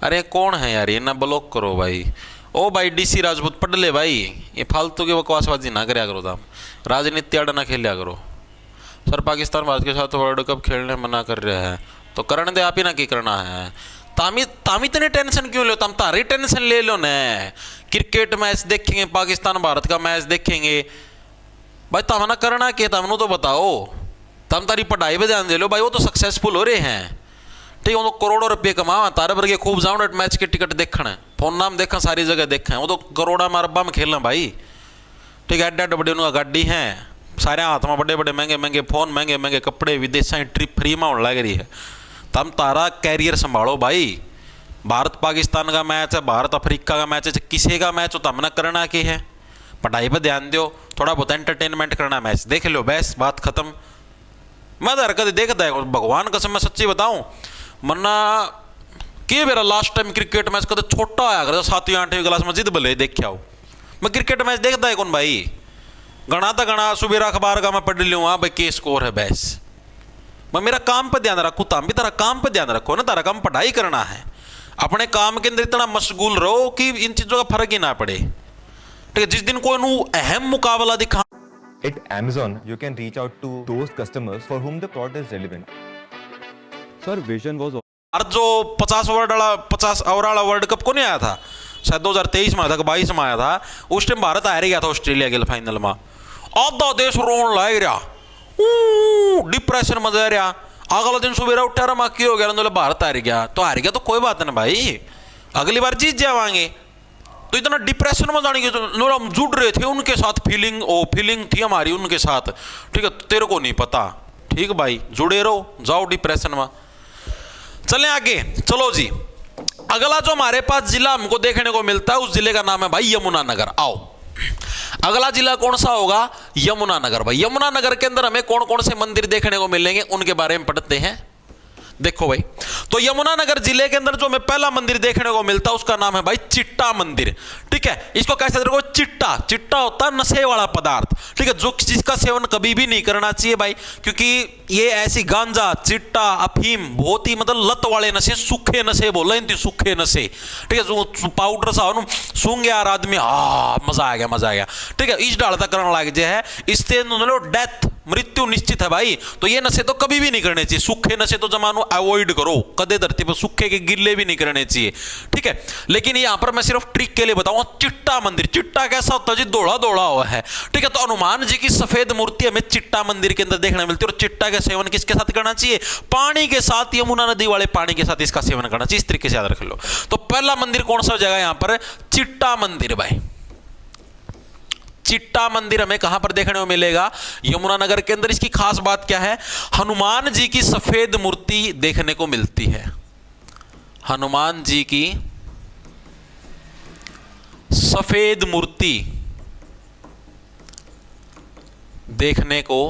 अरे कौन है यार ये, ना ब्लॉक करो भाई। ओ भाई DC राजपूत पढ़ ले भाई, ये फालतू की बकवासबाजी ना करया करो, तुम राजनीति आड़ा ना खेलिया करो। सर पाकिस्तान भारत के साथ वर्ल्ड कप खेलने मना कर रहा है, तो करने दे, आप ही ना की करना है। तामी इतने टेंशन क्यों लो, तुम तारी टेंशन ले लो न। क्रिकेट मैच देखेंगे, पाकिस्तान भारत का मैच देखेंगे भाई, तम ना करना के तमनो तो बताओ। तम तारी पढ़ाई पे ध्यान दे लो भाई, वो तो सक्सेसफुल हो रहे हैं, ठीक है। वो तो करोड़ों रुपये कमावा, तारे वर्गे खूब जाओ मैच के टिकट देखना, फोन नाम देखा, सारी जगह देखा, वो तो करोड़ा में अरबा में खेलना भाई, ठीक है। एड बड़े उनका गाड़ी है, सारे हाथ में बड़े बड़े महंगे महंगे फोन, महंगे महंगे कपड़े, विदेशा ट्रिप फ्री में होने लग रही है। तम तारा कैरियर संभालो भाई। भारत पाकिस्तान का मैच है, भारत अफ्रीका का मैच है, किसी का मैच हो तम ना करना के है। पढ़ाई पर ध्यान दो, थोड़ा बहुत एंटरटेनमेंट करना, मैच देख लो, बस बात खत्म। मैं तो हरकत देखता है भगवान कसम, मैं सच्ची बताऊं, मन्ना कि मेरा लास्ट टाइम क्रिकेट मैच कदे छोटा आया कर 7वीं 8वीं क्लास में, जिद भले देखा हो। मैं क्रिकेट मैच देखता है कौन भाई, गणा तो गणा सुबेरा अखबार का मैं पढ़ लूँ, हाँ भाई के स्कोर है, बस मैं मेरा काम पर ध्यान रखूँ। तुम भी तारा काम पर ध्यान रखो ना, तारा काम पढ़ाई करना है, अपने काम के अंदर इतना मशगूल रहो कि इन चीज़ों का फर्क ही ना पड़े, ठीक है। जिस दिन कोई अहम मुकाबला दिखा। At Amazon, you can reach out to those customers for whom the product is relevant. Sir, vision was और जो 50 ओवर वाला वर्ल्ड कप को नहीं आया था, शायद 2023 में आया था, 22 में आया था, उस टाइम भारत हार गया था ऑस्ट्रेलिया के फाइनल में। आधा देश रोन लाग रहा, डिप्रेशन में जा रहा। अगला दिन सुबह उठा रहा, की हो गया, भारत हार गया, तो हार गया तो कोई बात नहीं भाई, अगली बार जीत जावांगे। तो इतना डिप्रेशन में जाने की, तो हम जुड़ रहे थे उनके साथ, फीलिंग थी हमारी उनके साथ, ठीक है। तेरे को नहीं पता, ठीक भाई, जुड़े रहो, जाओ डिप्रेशन में। चलें आगे, चलो जी। अगला जो हमारे पास जिला हमको देखने को मिलता है, उस जिले का नाम है भाई यमुनानगर। आओ, अगला जिला कौन सा होगा? यमुनानगर। भाई यमुनानगर के अंदर हमें कौन कौन से मंदिर देखने को मिलेंगे, उनके बारे में पढ़ते हैं। देखो भाई, तो यमुनानगर जिले के अंदर जो हमें पहला मंदिर देखने को मिलता है उसका नाम है भाई चिट्टा मंदिर, ठीक है। इसको कैसे देखो, चिट्टा होता है नशे वाला पदार्थ, ठीक है, जो जिसका सेवन कभी भी नहीं करना चाहिए भाई, क्योंकि ये ऐसी गांजा, चिट्टा, अफीम, बहुत ही मतलब लत वाले नशे, सूखे नशे बोल रहे, सूखे नशे, ठीक है। जो पाउडर सा सूंघ यार आदमी, मजा आ गया, ठीक है, इस डालता करने लग जाए, इससे डेथ, मृत्यु निश्चित है भाई। तो ये नशे तो कभी भी नहीं करने चाहिए, सूखे नशे तो जमानो अवॉइड करो, कदे धरती पर सूखे के गिल्ले भी नहीं करने चाहिए, ठीक है। लेकिन यहां पर मैं सिर्फ ट्रिक के लिए बताऊंगा, चिट्टा मंदिर, चिट्टा कैसा होता है जी? दौड़ा हुआ है, ठीक है। तो हनुमान जी की सफेद मूर्ति हमें चिट्टा मंदिर के अंदर देखने मिलती है। और चिट्टा का सेवन किसके साथ करना चाहिए? पानी के साथ, यमुना नदी वाले पानी के साथ इसका सेवन करना चाहिए, इस तरीके से याद रख लो। तो पहला मंदिर कौन सा जगह यहां पर? चिट्टा मंदिर भाई। चिट्टा मंदिर हमें कहां पर देखने को मिलेगा? यमुनानगर के अंदर। इसकी खास बात क्या है? हनुमान जी की सफेद मूर्ति देखने को मिलती है, हनुमान जी की सफेद मूर्ति देखने को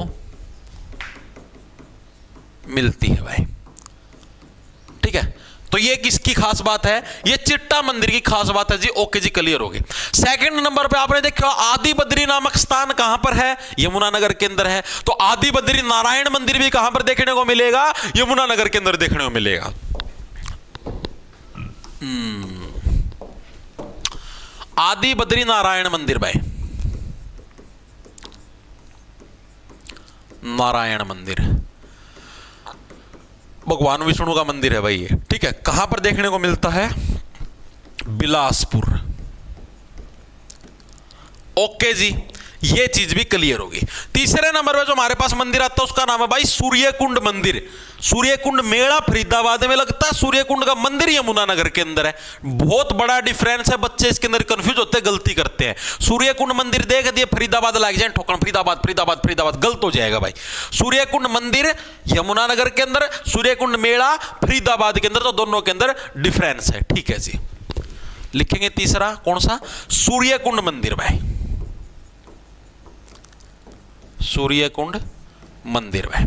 मिलती है भाई, ठीक है। तो ये किसकी खास बात है? ये चिट्टा मंदिर की खास बात है जी। ओके जी, क्लियर हो गई। सेकंड नंबर पे आपने देखा आदि बद्री नामक स्थान कहां पर है? यमुनानगर के अंदर है। तो आदि बद्री नारायण मंदिर भी कहां पर देखने को मिलेगा? यमुनानगर के अंदर देखने को मिलेगा। आदि बद्री नारायण मंदिर भाई, नारायण मंदिर भगवान विष्णु का मंदिर है भाई ये, ठीक है। कहां पर देखने को मिलता है? बिलासपुर। ओके जी, ये चीज भी क्लियर होगी। तीसरे नंबर पे जो हमारे पास मंदिर आता है उसका नाम है भाई सूर्यकुंड मंदिर। सूर्यकुंड मेला फरीदाबाद में लगता है, सूर्यकुंड का मंदिर यमुनानगर के अंदर है। बहुत बड़ा डिफरेंस है, बच्चे इसके अंदर कंफ्यूज होते हैं, गलती करते हैं। सूर्यकुंड मंदिर देख दिए फरीदाबाद लग जाए ठोकर, फरीदाबाद फरीदाबाद फरीदाबाद, गलत हो जाएगा भाई। सूर्यकुंड मंदिर यमुनानगर के अंदर, सूर्यकुंड मेला फरीदाबाद के अंदर, तो दोनों के अंदर डिफरेंस है। ठीक है जी, लिखेंगे तीसरा कौन सा, सूर्यकुंड मंदिर भाई, सूर्यकुंड मंदिर भाई।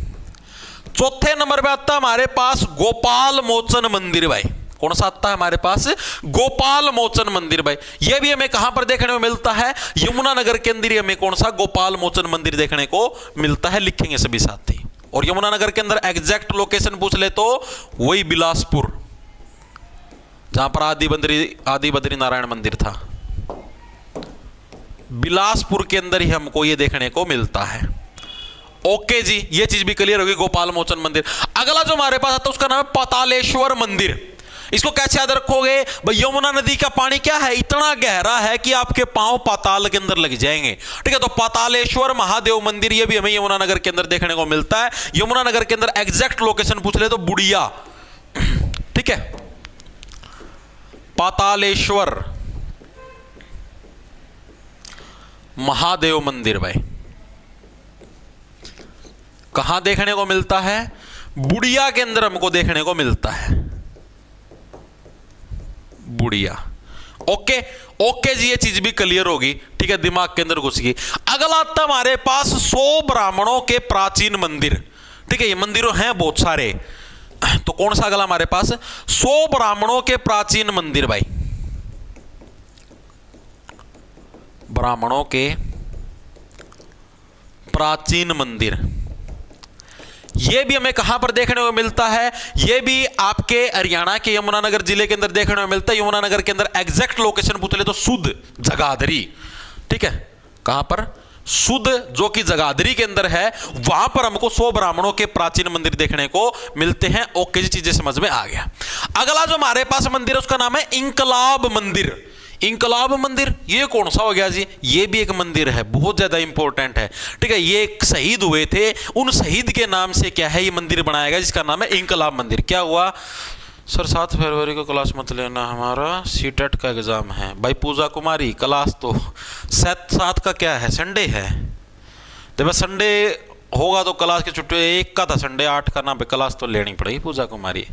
चौथे नंबर पे आता है हमारे पास गोपाल मोचन मंदिर भाई। कौन सा आता है हमारे पास, गोपाल मोचन मंदिर भाई। यह भी हमें कहां पर देखने को मिलता है, यमुनानगर के अंदर हमें कौन सा गोपाल मोचन मंदिर देखने को मिलता है, लिखेंगे सभी साथी। और यमुनानगर के अंदर एग्जैक्ट लोकेशन पूछ ले तो वही बिलासपुर, जहां पर आदि बद्री नारायण मंदिर था, बिलासपुर के अंदर ही हमको ये देखने को मिलता है। ओके जी, ये चीज भी क्लियर होगी, गोपाल मोचन मंदिर। अगला जो हमारे पास आता है उसका नाम है पातालेश्वर मंदिर। इसको कैसे याद रखोगे भाई, यमुना नदी का पानी क्या है, इतना गहरा है कि आपके पांव पाताल के अंदर लग जाएंगे। ठीक है, तो पातालेश्वर महादेव मंदिर ये भी हमें यमुनानगर के अंदर देखने को मिलता है। यमुनानगर के अंदर एग्जैक्ट लोकेशन पूछ ले तो बुढ़िया। ठीक है, पातालेश्वर महादेव मंदिर भाई कहां देखने को मिलता है, बुढ़िया के अंदर हमको देखने को मिलता है, बुढ़िया। ओके ओके जी, ये चीज भी क्लियर होगी। ठीक है, दिमाग के अंदर घुस गई। अगला आता हमारे पास 100 ब्राह्मणों के प्राचीन मंदिर। ठीक है, ये मंदिरों हैं बहुत सारे, तो कौन सा अगला हमारे पास, 100 ब्राह्मणों के प्राचीन मंदिर भाई, ब्राह्मणों के प्राचीन मंदिर। यह भी हमें कहां पर देखने को मिलता है, यह भी आपके हरियाणा के यमुनानगर जिले के अंदर देखने को मिलता है। यमुनानगर के अंदर एग्जैक्ट लोकेशन पूछ ले तो सुध जगाधरी। ठीक है, कहां पर, सुध, जो कि जगाधरी के अंदर है, वहां पर हमको 100 ब्राह्मणों के प्राचीन मंदिर देखने को मिलते हैं। ओके जी, चीजें समझ में आ गया। अगला जो हमारे पास मंदिर है उसका नाम है इंकलाब मंदिर। इंकलाब मंदिर ये कौन सा हो गया जी, ये भी एक मंदिर है, बहुत ज्यादा इंपॉर्टेंट है। ठीक है, ये एक शहीद हुए थे, उन शहीद के नाम से क्या है ये मंदिर बनाया गया, जिसका नाम है इंकलाब मंदिर। क्या हुआ सर, 7 फरवरी को क्लास मत लेना, हमारा सीटेट का एग्जाम है। भाई पूजा कुमारी, क्लास तो 7 का क्या है, संडे है। जब संडे होगा तो क्लास की छुट्टी, 1 का था संडे, 8 का नाम पे क्लास तो लेनी पड़ेगी पूजा कुमारी,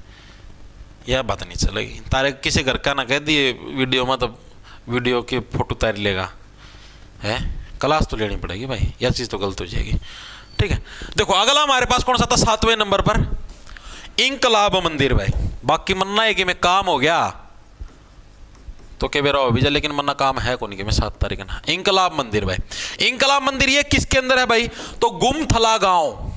यह बात नहीं चलेगी। तारे किसी घर का ना कह दिए वीडियो में, तो वीडियो की फोटो तैयार लेगा है, क्लास तो लेनी पड़ेगी भाई, यह चीज़ तो गलत हो जाएगी। ठीक है, देखो अगला हमारे पास कौन सा था, 7वें नंबर पर इंकलाब मंदिर भाई। बाकी मन्ना है कि मैं काम हो गया तो के बेरा हो भी जा, लेकिन मन्ना काम है कौन कि मैं 7 तारीख ना। इंकलाब मंदिर भाई, इंकलाब मंदिर ये किसके अंदर है भाई, तो गुमथला गांव,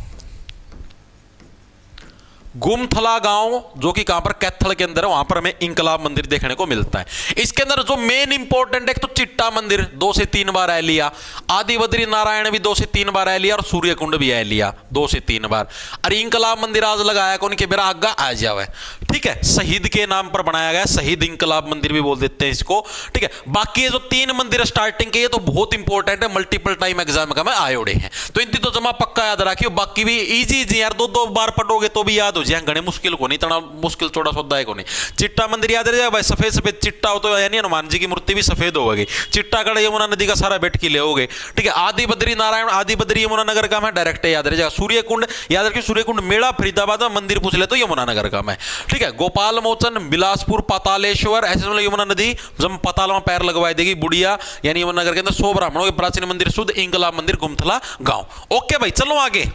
गुमथला गांव जो कि कहां पर, कैथल के अंदर है, वहां पर हमें इंकलाब मंदिर देखने को मिलता है। इसके अंदर जो मेन इंपॉर्टेंट है तो चिट्टा मंदिर 2 से 3 बार आ लिया, आदि बद्री नारायण भी 2 से 3 बार आ लिया, और सूर्यकुंड भी आ लिया 2 से 3 बार। अरे इंकलाब मंदिर आज लगाया कौन के बेरा आगा आ जावे। ठीक है, शहीद के नाम पर बनाया गया, शहीद इंकलाब मंदिर भी बोल देते हैं इसको। ठीक है, बाकी ये जो 3 मंदिर स्टार्टिंग के, ये तो बहुत इंपॉर्टेंट है, मल्टीपल टाइम एग्जाम का में आए उड़े हैं, तो इनकी तो जमा पक्का याद रखियो। बाकी भी इजी इजी यार, 2 बार पढ़ोगे तो भी याद हो जाए, घने मुश्किल को नहीं, तना मुश्किल थोड़ा सौदा है को नहीं। चिट्टा मंदिर याद रह जाए भाई, सफेद सफेद चिट्टा हो तो यानी हनुमान जी की मूर्ति भी सफेद होगी। चिट्टा गढ़ यमुना नदी का सारा बैठ के ले होगे। ठीक है, आदि बद्री नारायण, आदि बद्री यमुनानगर का मैं डायरेक्ट याद रह जाएगा। सूर्यकुंड याद रखिए, सूर्यकुंड मेला फरीदाबाद में, मंदिर पूछ ले तो यमुनानगर का मैं। ठीक है, गोपाल मोचन, बिलासपुर, पातालेश्वर, ऐसे मतलब यमुना नदी जब पाताल में पैर लगवा देगी, बुढ़िया यानी यमुनानगर के अंदर 100 ब्राह्मणों के प्राचीन मंदिर, शुद्ध इंकलाब मंदिर, गुमथला गांव। ओके भाई, चलो आगे।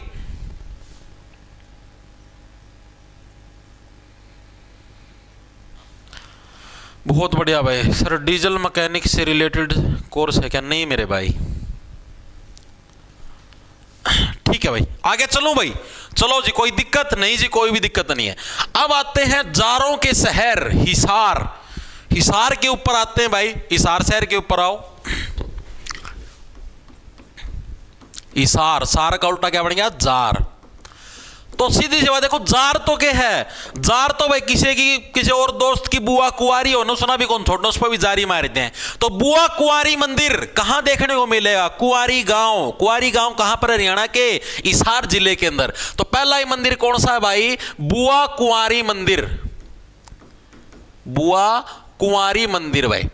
बहुत बढ़िया भाई। सर डीजल मैकेनिक से रिलेटेड कोर्स है क्या, नहीं मेरे भाई। ठीक है भाई, आगे चलो भाई, चलो जी, कोई दिक्कत नहीं जी, कोई भी दिक्कत नहीं है। अब आते हैं जारों के शहर हिसार। हिसार के ऊपर आते हैं भाई, हिसार शहर के ऊपर आओ। हिसार, सार का उल्टा क्या बन गया, जार। तो सीधी सी बात देखो, जार तो क्या है, जार तो भाई किसी और दोस्त की बुआ कुंवारी हो ना, सुना भी कौन छोड़ना, उस पर भी जारी मारते हैं। तो बुआ कुंवारी मंदिर कहां देखने को मिलेगा? कुंवारी गांव। कुंवारी गांव कहां पर? हरियाणा के हिसार जिले के अंदर। तो पहला ही मंदिर कौन सा है भाई? बुआ कुंवारी मंदिर। बुआ कुंवारी मंदिर भाई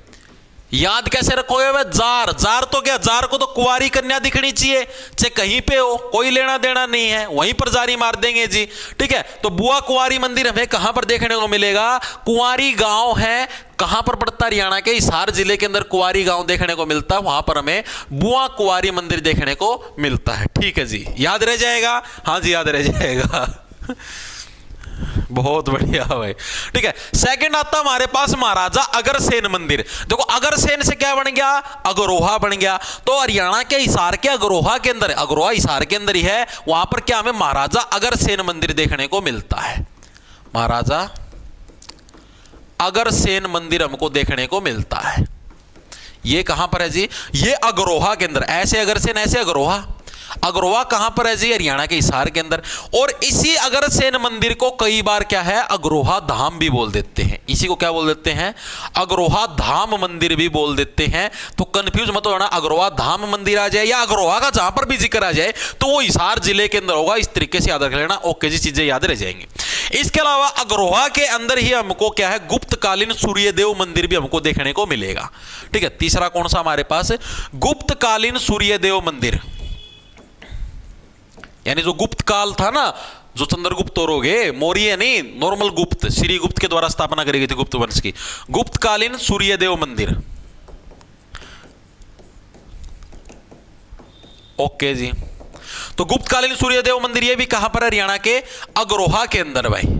याद कैसे रखोगे भाई? जार, जार तो क्या, जार को तो कुंवारी कन्या दिखनी चाहिए, चाहे कहीं पे हो, कोई लेना देना नहीं है, वहीं पर जारी मार देंगे जी। ठीक है, तो बुआ कुंवारी मंदिर हमें कहां पर देखने को मिलेगा? कुंवारी गांव है, कहां पर पड़ता? हरियाणा के हिसार जिले के अंदर कुंवारी गांव देखने को मिलता है, वहां पर हमें बुआ कुंवारी मंदिर देखने को मिलता है। ठीक है जी, याद रह जाएगा? हाँ जी, याद रह जाएगा। बहुत बढ़िया भाई। ठीक है, सेकंड आता हमारे पास महाराजा अग्रसेन मंदिर। देखो अग्रसेन से क्या बन गया? अग्रोहा बन गया। तो हरियाणा के हिसार के अग्रोहा के अंदर, अग्रोहा हिसार के अंदर ही है, वहां पर क्या हमें महाराजा अग्रसेन मंदिर देखने को मिलता है। महाराजा अग्रसेन मंदिर हमको देखने को मिलता है। ये कहां पर है जी? ये अग्रोहा के अंदर। ऐसे अग्रसेन, ऐसे अग्रोहा। अग्रोहा कहां पर है जी? हरियाणा के हिसार के अंदर। और इसी अग्रसेन मंदिर को कई बार क्या है? अग्रोहा धाम भी बोल देते हैं। इसी को क्या बोल देते हैं? अग्रोहा धाम मंदिर भी बोल देते हैं। तो कंफ्यूज मत होना, अग्रोहा धाम मंदिर आ जाए या अग्रोहा का जहां पर भी जिक्र आ जाए तो वो हिसार जिले के अंदर होगा। इस तरीके से याद रख लेना। ओके जी, चीजें याद रह जाएंगी। इसके अलावा अग्रोहा के अंदर ही हमको क्या है? गुप्तकालीन सूर्यदेव मंदिर भी हमको देखने को मिलेगा। ठीक है, तीसरा कौन सा हमारे पास? गुप्तकालीन सूर्यदेव मंदिर। यानी जो गुप्त काल था ना, जो चंद्रगुप्त और हो गए, मौर्य नहीं, नॉर्मल गुप्त, श्री गुप्त के द्वारा स्थापना करी गई थी गुप्त वंश की। गुप्तकालीन सूर्यदेव मंदिर। ओके जी, तो गुप्तकालीन सूर्यदेव मंदिर ये भी कहां पर? हरियाणा के अग्रोहा के अंदर भाई।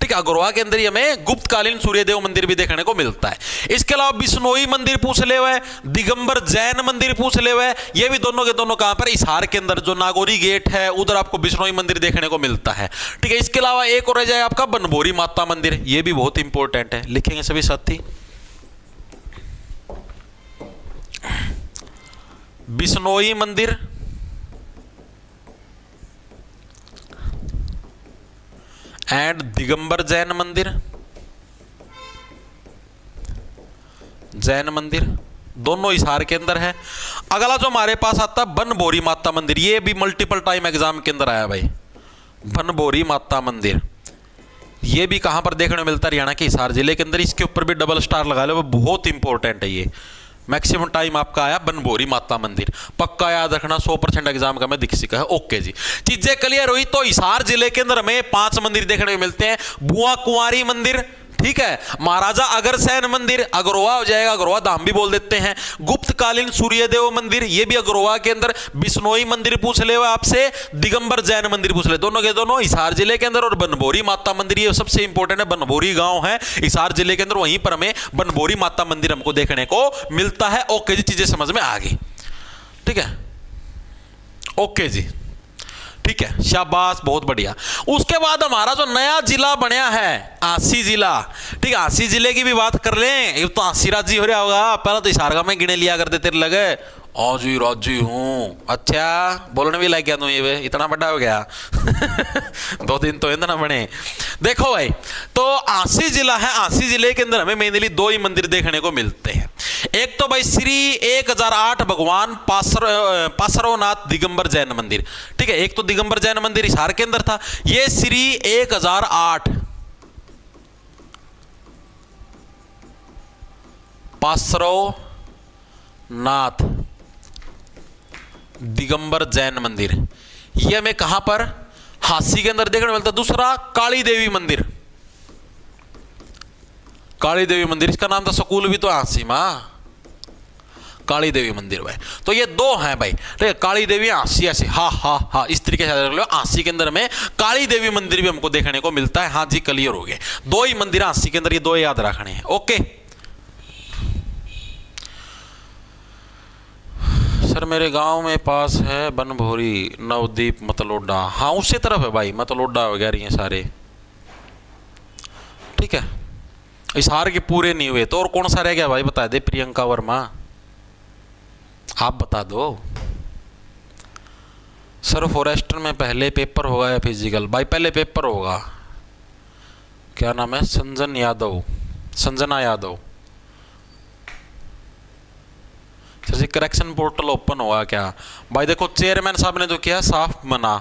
ठीक है, अग्रोहा के अंदर ही हमें गुप्तकालीन सूर्यदेव मंदिर भी देखने को मिलता है। इसके अलावा बिश्नोई मंदिर पूछ ले हुए, दिगंबर जैन मंदिर पूछ ले हुए, ये भी दोनों के दोनों कहां पर? हिसार के अंदर, जो नागौरी गेट है उधर आपको बिश्नोई मंदिर देखने को मिलता है। ठीक है, इसके अलावा एक और रह जाए आपका बनभोरी माता मंदिर। ये भी बहुत इंपॉर्टेंट है, लिखेंगे सभी साथी। बिश्नोई मंदिर, एंड दिगंबर जैन मंदिर। जैन मंदिर दोनों हिसार के अंदर है। अगला जो हमारे पास आता है बनभोरी माता मंदिर। ये भी मल्टीपल टाइम एग्जाम के अंदर आया भाई। बनभोरी माता मंदिर ये भी कहां पर देखने को मिलता है? हरियाणा के हिसार जिले के अंदर। इसके ऊपर भी डबल स्टार लगा लो, वो बहुत इंपॉर्टेंट है। ये मैक्सिमम टाइम आपका आया बनभोरी माता मंदिर, पक्का याद रखना। 100% एग्जाम का मैं दिक्सिका है। ओके जी, चीजें क्लियर हुई। तो हिसार जिले के अंदर हमें 5 मंदिर देखने को मिलते हैं। बुआ कुंवारी मंदिर, ठीक है, महाराजा अग्रसेन मंदिर, अग्रोहा हो जाएगा, अग्रोहा धाम भी बोल देते हैं। गुप्तकालीन सूर्यदेव मंदिर, ये भी अग्रोहा के अंदर। बिश्नोई मंदिर पूछ ले आपसे, दिगंबर जैन मंदिर पूछ ले, दोनों के दोनों हिसार जिले के अंदर। और बनभोरी माता मंदिर ये सबसे इंपॉर्टेंट है, बनभोरी गांव है हिसार जिले के अंदर, वहीं पर हमें बनभोरी माता मंदिर हमको देखने को मिलता है। ओके जी, चीजें समझ में आ गई। ठीक है, ओके जी, ठीक है, शाबाश, बहुत बढ़िया। उसके बाद हमारा जो नया जिला बनया है आसी जिला। ठीक है, आसी जिले की भी बात कर लें। ये तो आसी राज्य हो रहा होगा, पहले तो हिसार का मैं गिने लिया करते तेरे लगे। जी राजी हूँ, अच्छा बोलने भी लग गया तू, ये इतना बड़ा हो गया। 2 दिन तो इतना बने। देखो भाई, तो आसी जिला है, आसी जिले के अंदर हमें मेनली 2 ही मंदिर देखने को मिलते हैं। एक तो भाई श्री 1008 भगवान पासरोनाथ दिगंबर जैन मंदिर। ठीक है, एक तो दिगंबर जैन मंदिर हिसार के अंदर था। ये श्री 1008 पासरोनाथ दिगंबर जैन मंदिर, ये हमें कहां पर? हासी के अंदर देखने को मिलता है। दूसरा काली देवी मंदिर, काली देवी मंदिर, इसका नाम था स्कूल भी तो हासी मां, काली देवी मंदिर भाई। तो ये 2 हैं भाई। ठीक है, काली देवी हासी, ऐसे हा हा हा इस तरीके से रख लो। हासी के अंदर में काली देवी मंदिर भी हमको देखने को मिलता है। हाँ जी, क्लियर हो गए। 2 ही मंदिर हासी के अंदर, ये 2 याद रखने हैं। ओके सर, मेरे गांव में पास है बनभोरी, नवदीप, मतलोडा। हाँ, उसी तरफ है भाई, मतलोडा वगैरह ये सारे। ठीक है, हिसार के पूरे नहीं हुए तो और कौन सा रह गया भाई? बता दे प्रियंका वर्मा, आप बता दो। सर फॉरेस्टर में पहले पेपर होगा या फिजिकल? भाई पहले पेपर होगा। क्या नाम है? संजना यादव। सर जी करेक्शन पोर्टल ओपन होगा क्या? भाई देखो चेयरमैन साहब ने तो किया साफ मना,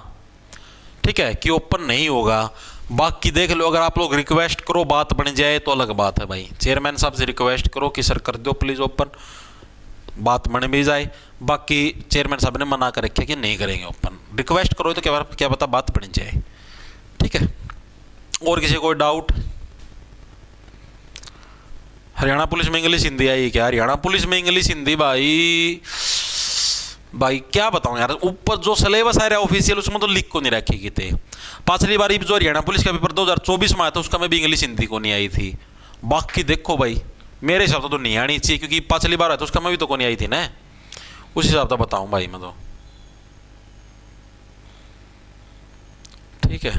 ठीक है, कि ओपन नहीं होगा। बाकी देख लो, अगर आप लोग रिक्वेस्ट करो बात बन जाए तो अलग बात है भाई। चेयरमैन साहब से रिक्वेस्ट करो कि सर कर दो प्लीज ओपन, बात बन भी जाए। बाकी चेयरमैन साहब ने मना कर रखा कि नहीं करेंगे ओपन। रिक्वेस्ट करो तो क्या पता बात बन जाए, ठीक है। और किसी कोई डाउट? हरियाणा पुलिस में इंग्लिश हिंदी आई क्या? हरियाणा पुलिस में इंग्लिश हिंदी भाई क्या बताऊं यार, ऊपर जो सिलेबस आ रहा है ऑफिशियल उसमें तो लिख को नहीं रखी की थे। पिछली बार जो हरियाणा पुलिस का पेपर 2024 में आया था उसका में भी इंग्लिश हिंदी को नहीं आई थी। बाकी देखो भाई मेरे हिसाब से तो नहीं आनी चाहिए, क्योंकि पिछली बार आया था उसका में भी तो को नहीं आई थी ना। उस हिसाब से बताऊं भाई मैं तो, ठीक है।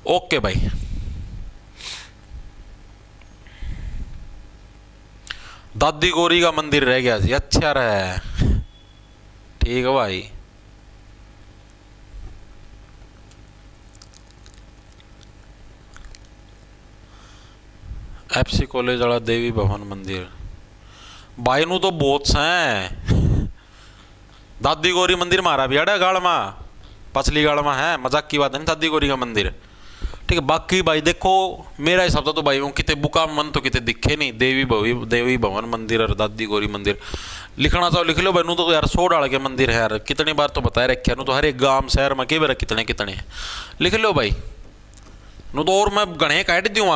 ओके भाई, दादी गौरी का मंदिर रह गया जी, अच्छा रहा, ठीक है भाई। एफसी कॉलेज वाला देवी भवन मंदिर भाई नू तो बहुत है। दादी गौरी मंदिर मारा भी अड़ा गाड़ में, पछली गाड़ में है, मजाक की बात नहीं दादी गौरी का मंदिर, ठीक है। बाकी भाई देखो मेरा हिसाब से तो भाई कितने बुका मन तो कितने दिखे नहीं। देवी भवन मंदिर और दादी गौरी मंदिर लिखना चाहो लिख लो भाई। नू तो यार 100 डाल के मंदिर है यार, कितनी बार तो बताए रखे। नू तो हर एक गांव शहर में के बार कितने लिख लो भाई। नू तो और मैं गणे काट दूँ।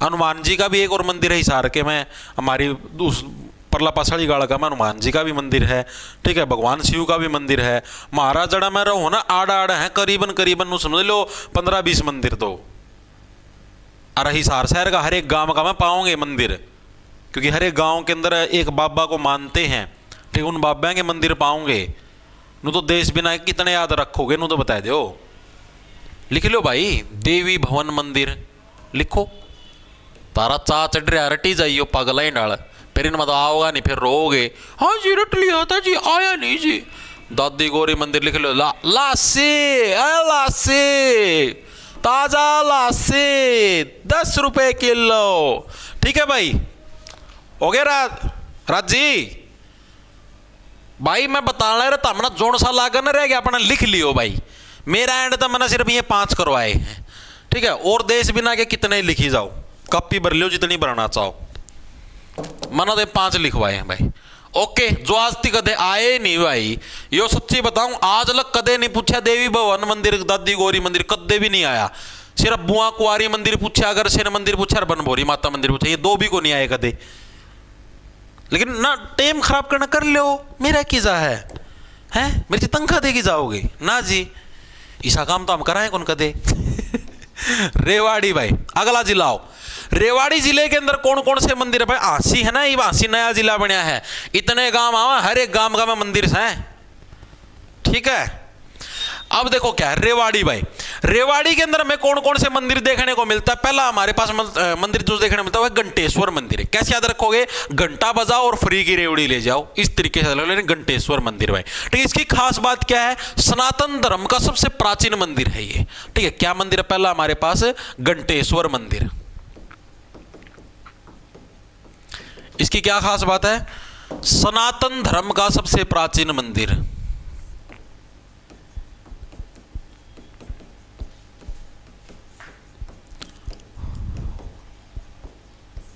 हनुमान जी का भी एक और मंदिर है हिसार के में, हमारी उस परला पासाड़ी गाड़ का में हनुमान जी का भी मंदिर है, ठीक है। भगवान शिव का भी मंदिर है। महाराजड़ा में रहो ना आड़ा है करीबन नू समझ लो 15-20 मंदिर तो। अरे हिसार शहर का हर एक गांव का मैं पाओगे मंदिर, क्योंकि हर एक गांव के अंदर एक बाबा को मानते हैं, ठीक। उन बाबा के मंदिर पाओगे। नू तो देश बिना कितने याद रखोगे, नू तो बता दो। लिख लो भाई देवी भवन मंदिर लिखो। तारा चा चढ़ रहा रटी जाइयो पागल ही डाल, फिर इन मतलब आओगा नहीं फिर रोगे, हाँ जी रट लिया था जी आया नहीं जी। दादी गौरी मंदिर लिख लो। लासी ताजा लासी 10 रुपए किलो, ठीक है भाई। हो गया राज जी भाई मैं बताना रहा था, मैंने जोन सा लागन रह गया अपना लिख लियो भाई। मेरा एंड तो मैंने सिर्फ ये 5 करवाए हैं, ठीक है। और देश बिना के कितने लिखी जाओ, कॉपी भर लियो जितनी भरना चाहो। मैंने तो 5 लिखवाए हैं भाई। ओके, जो आज तक कदे आए नहीं भाई, यो सच्ची बताऊं आज लग कदे नहीं पूछा देवी भवन मंदिर दादी गौरी मंदिर, कदे भी नहीं आया। सिर्फ बुआ कुआरी मंदिर पूछा, अगर शेर मंदिर पूछा और बनभोरी माता मंदिर पूछा, ये 2 भी को नहीं आए कदे। लेकिन ना टाइम खराब करना कर लो, मेरा की जा है मेरी तनख्वाह देगी जाओगे ना जी, ऐसा काम तो हम कराएं कौन कदे। रेवाड़ी भाई अगला जिला आओ। रेवाड़ी जिले के अंदर कौन कौन से मंदिर है भाई? आंसी है ना, ये आंसी नया जिला बनया है, इतने गांव आवा, हर एक गांव का में मंदिर है, ठीक है। अब देखो क्या है रेवाड़ी भाई, रेवाड़ी के अंदर हमें कौन कौन से मंदिर देखने को मिलता है? पहला हमारे पास मंदिर जो देखने को मिलता है वह घंटेश्वर मंदिर है। कैसे याद रखोगे? घंटा बजाओ और फ्री की रेवड़ी ले जाओ, इस तरीके से घंटेश्वर मंदिर भाई, ठीक है। इसकी खास बात क्या है? सनातन धर्म का सबसे प्राचीन मंदिर है ये, ठीक है। क्या मंदिर है? पहला हमारे पास घंटेश्वर मंदिर। इसकी क्या खास बात है? सनातन धर्म का सबसे प्राचीन मंदिर,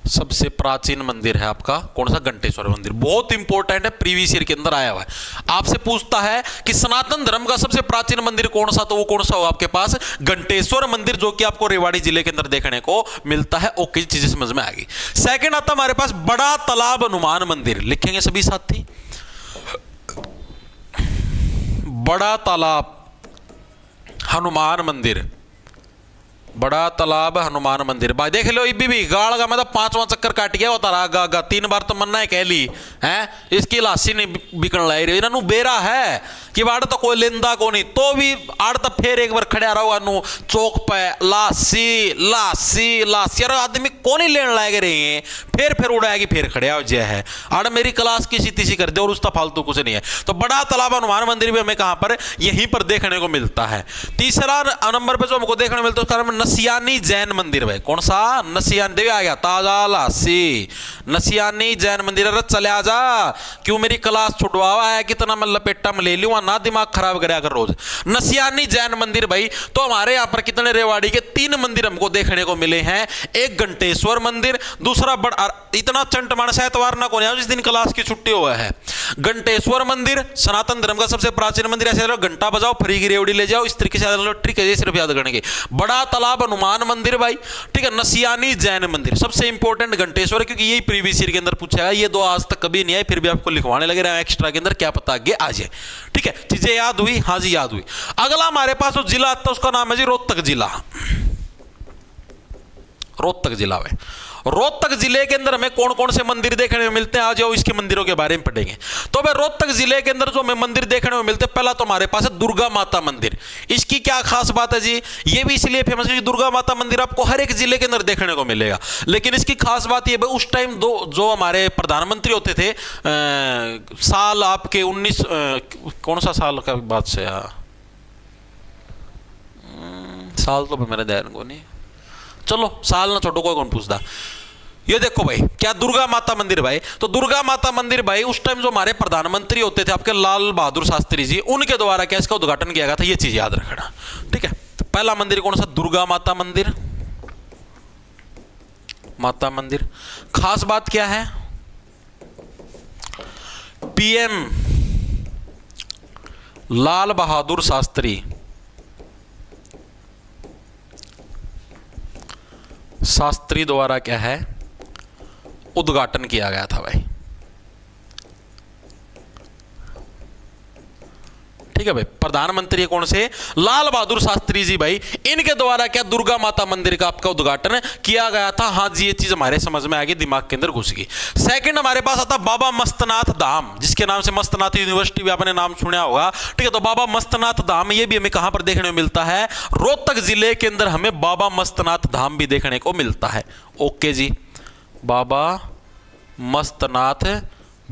सबसे प्राचीन मंदिर है आपका कौन सा? घंटेश्वर मंदिर। बहुत इंपॉर्टेंट है, प्रीवियस ईयर के अंदर आया हुआ है। आपसे पूछता है कि सनातन धर्म का सबसे प्राचीन मंदिर कौन सा, तो वो कौन सा होगा आपके पास? घंटेश्वर मंदिर, जो कि आपको रेवाड़ी जिले के अंदर देखने को मिलता है। ओके, चीजें समझ में आ गई। सेकंड आता हमारे पास बड़ा तालाब हनुमान मंदिर, लिखेंगे सभी साथी। बड़ा तालाब हनुमान मंदिर, बड़ा तालाब हनुमान मंदिर भाई देख लो। इबी भी गाड़ का मतलब 5वां चक्कर काट गया होता रहा गा 3 बार तो मन्ना है कह ली है। इसकी लाशी नहीं बिकन लाई रही, इन्होंने बेरा है कि बाड़ तो कोई लेंदा को नहीं, तो भी आड़ तो फिर एक बार खड़ा रहोगा नु चौक पे लासी लासी लासी, यार आदमी को नहीं लेने लायक रहे हैं, फिर उड़ाएगी फिर खड़े हो जाए है। आड़ मेरी क्लास किसी तीसी कर दे और उसका फालतू कुछ नहीं है। तो बड़ा तालाब हनुमान मंदिर भी हमें कहां पर, यहीं पर देखने को मिलता है। तीसरा नंबर पे जो हमको देखने को मिलता है उसका नाम नसियानी जैन मंदिर है। कौन सा? नसियानी। देवी आ गया ताजा लासी, नसियानी जैन मंदिर। अरे चले आ जा, क्यों मेरी क्लास छुटवावा है, कितना मैं लपेटा में ले लूंगा ना, दिमाग खराब करया कर रोज। नसियानी जैन मंदिर भाई, तो हमारे यहाँ पर कितने रेवाड़ी के 3 मंदिर हमको देखने को मिले हैं। एक घंटेश्वर मंदिर, दूसरा बड़ा इतना चंट मानस है एतवार ना को जिस दिन क्लास की छुट्टी हुआ है। घंटेश्वर मंदिर सनातन धर्म का सबसे प्राचीन मंदिर। ऐसे घंटा बजाओ फ्री की रेवड़ी ले जाओ, इस तरीके से ट्रिक है, सिर्फ याद करने के। बड़ा तालाब हनुमान मंदिर भाई, ठीक है। नसियानी जैन मंदिर सबसे इंपॉर्टेंट घंटेश्वर, क्योंकि यही प्रीवियस ईयर के अंदर पूछा है। ये 2 आज तक कभी नहीं आए, फिर भी आपको लिखवाने लगे रहे एक्स्ट्रा के अंदर, क्या पता आगे आ जाए। ठीक है, चीजें याद हुई? हाँ जी याद हुई। अगला हमारे पास जो जिला आता है उसका नाम है जी रोहतक जिला। रोहतक जिला है। रोहतक जिले के अंदर हमें कौन कौन से मंदिर देखने में मिलते हैं, आ जाओ इसके मंदिरों के बारे में पढ़ेंगे। तो भाई रोहतक जिले के अंदर जो हमें मंदिर देखने में मिलते हैं, पहला तो हमारे पास है दुर्गा माता मंदिर। इसकी क्या खास बात है जी? ये भी इसलिए फेमस है कि दुर्गा माता मंदिर आपको हर एक जिले के अंदर देखने को मिलेगा। लेकिन इसकी खास बात ये भाई, उस टाइम जो हमारे प्रधानमंत्री होते थे, साल आपके 19 कौन सा साल का बात से, साल तो मेरे ध्यान को नहीं, चलो साल ना छोटो, कोई कौन पूछता। ये देखो भाई, क्या दुर्गा माता मंदिर भाई। तो दुर्गा माता मंदिर भाई उस टाइम जो हमारे प्रधानमंत्री होते थे आपके लाल बहादुर शास्त्री जी, उनके द्वारा क्या इसका उद्घाटन किया गया था, ये चीज याद रखना। ठीक है, तो पहला मंदिर कौन सा? दुर्गा माता मंदिर। माता मंदिर खास बात क्या है? पीएम लाल बहादुर शास्त्री द्वारा क्या है उद्घाटन किया गया था भाई। ठीक है भाई, प्रधानमंत्री कौन से? लाल बहादुर शास्त्री जी भाई, इनके द्वारा क्या दुर्गा माता मंदिर का आपका उद्घाटन किया गया था। हाँ जी, ये चीज हमारे समझ में आ गई, दिमाग के अंदर घुस गई। सेकंड हमारे पास आता बाबा मस्तनाथ धाम, जिसके नाम से मस्तनाथ यूनिवर्सिटी भी आपने नाम सुना होगा। ठीक है, तो बाबा मस्तनाथ धाम ये भी हमें कहां पर देखने को मिलता है? रोहतक जिले के अंदर हमें बाबा मस्तनाथ धाम भी देखने को मिलता है। ओके जी, बाबा मस्तनाथ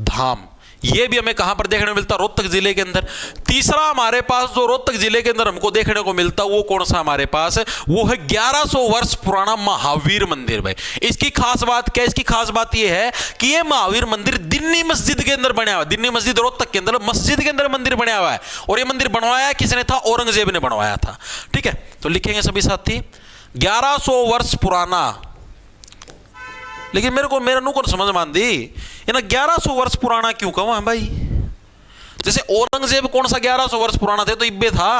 धाम ये भी हमें कहां पर देखने को मिलता है? रोहतक जिले के अंदर। तीसरा हमारे पास जो रोहतक जिले के अंदर हमको देखने को मिलता है वो कौन सा हमारे पास? वो है 1100 वर्ष पुराना महावीर मंदिर भाई। इसकी खास बात क्या है? इसकी खास बात ये है कि ये महावीर मंदिर दिन्नी मस्जिद के अंदर बना हुआ है। दिन्नी मस्जिद रोहतक के अंदर मस्जिद के अंदर मंदिर बना हुआ है। और ये मंदिर बनवाया किसने था? औरंगजेब ने बनवाया था। ठीक है, तो लिखेंगे सभी साथी 1100 वर्ष पुराना। लेकिन मेरा नु कौन समझ मान दी, ये ना 1100 वर्ष पुराना क्यों कहूं भाई? जैसे औरंगजेब कौन सा 1100 वर्ष पुराना थे तो इब्बे था,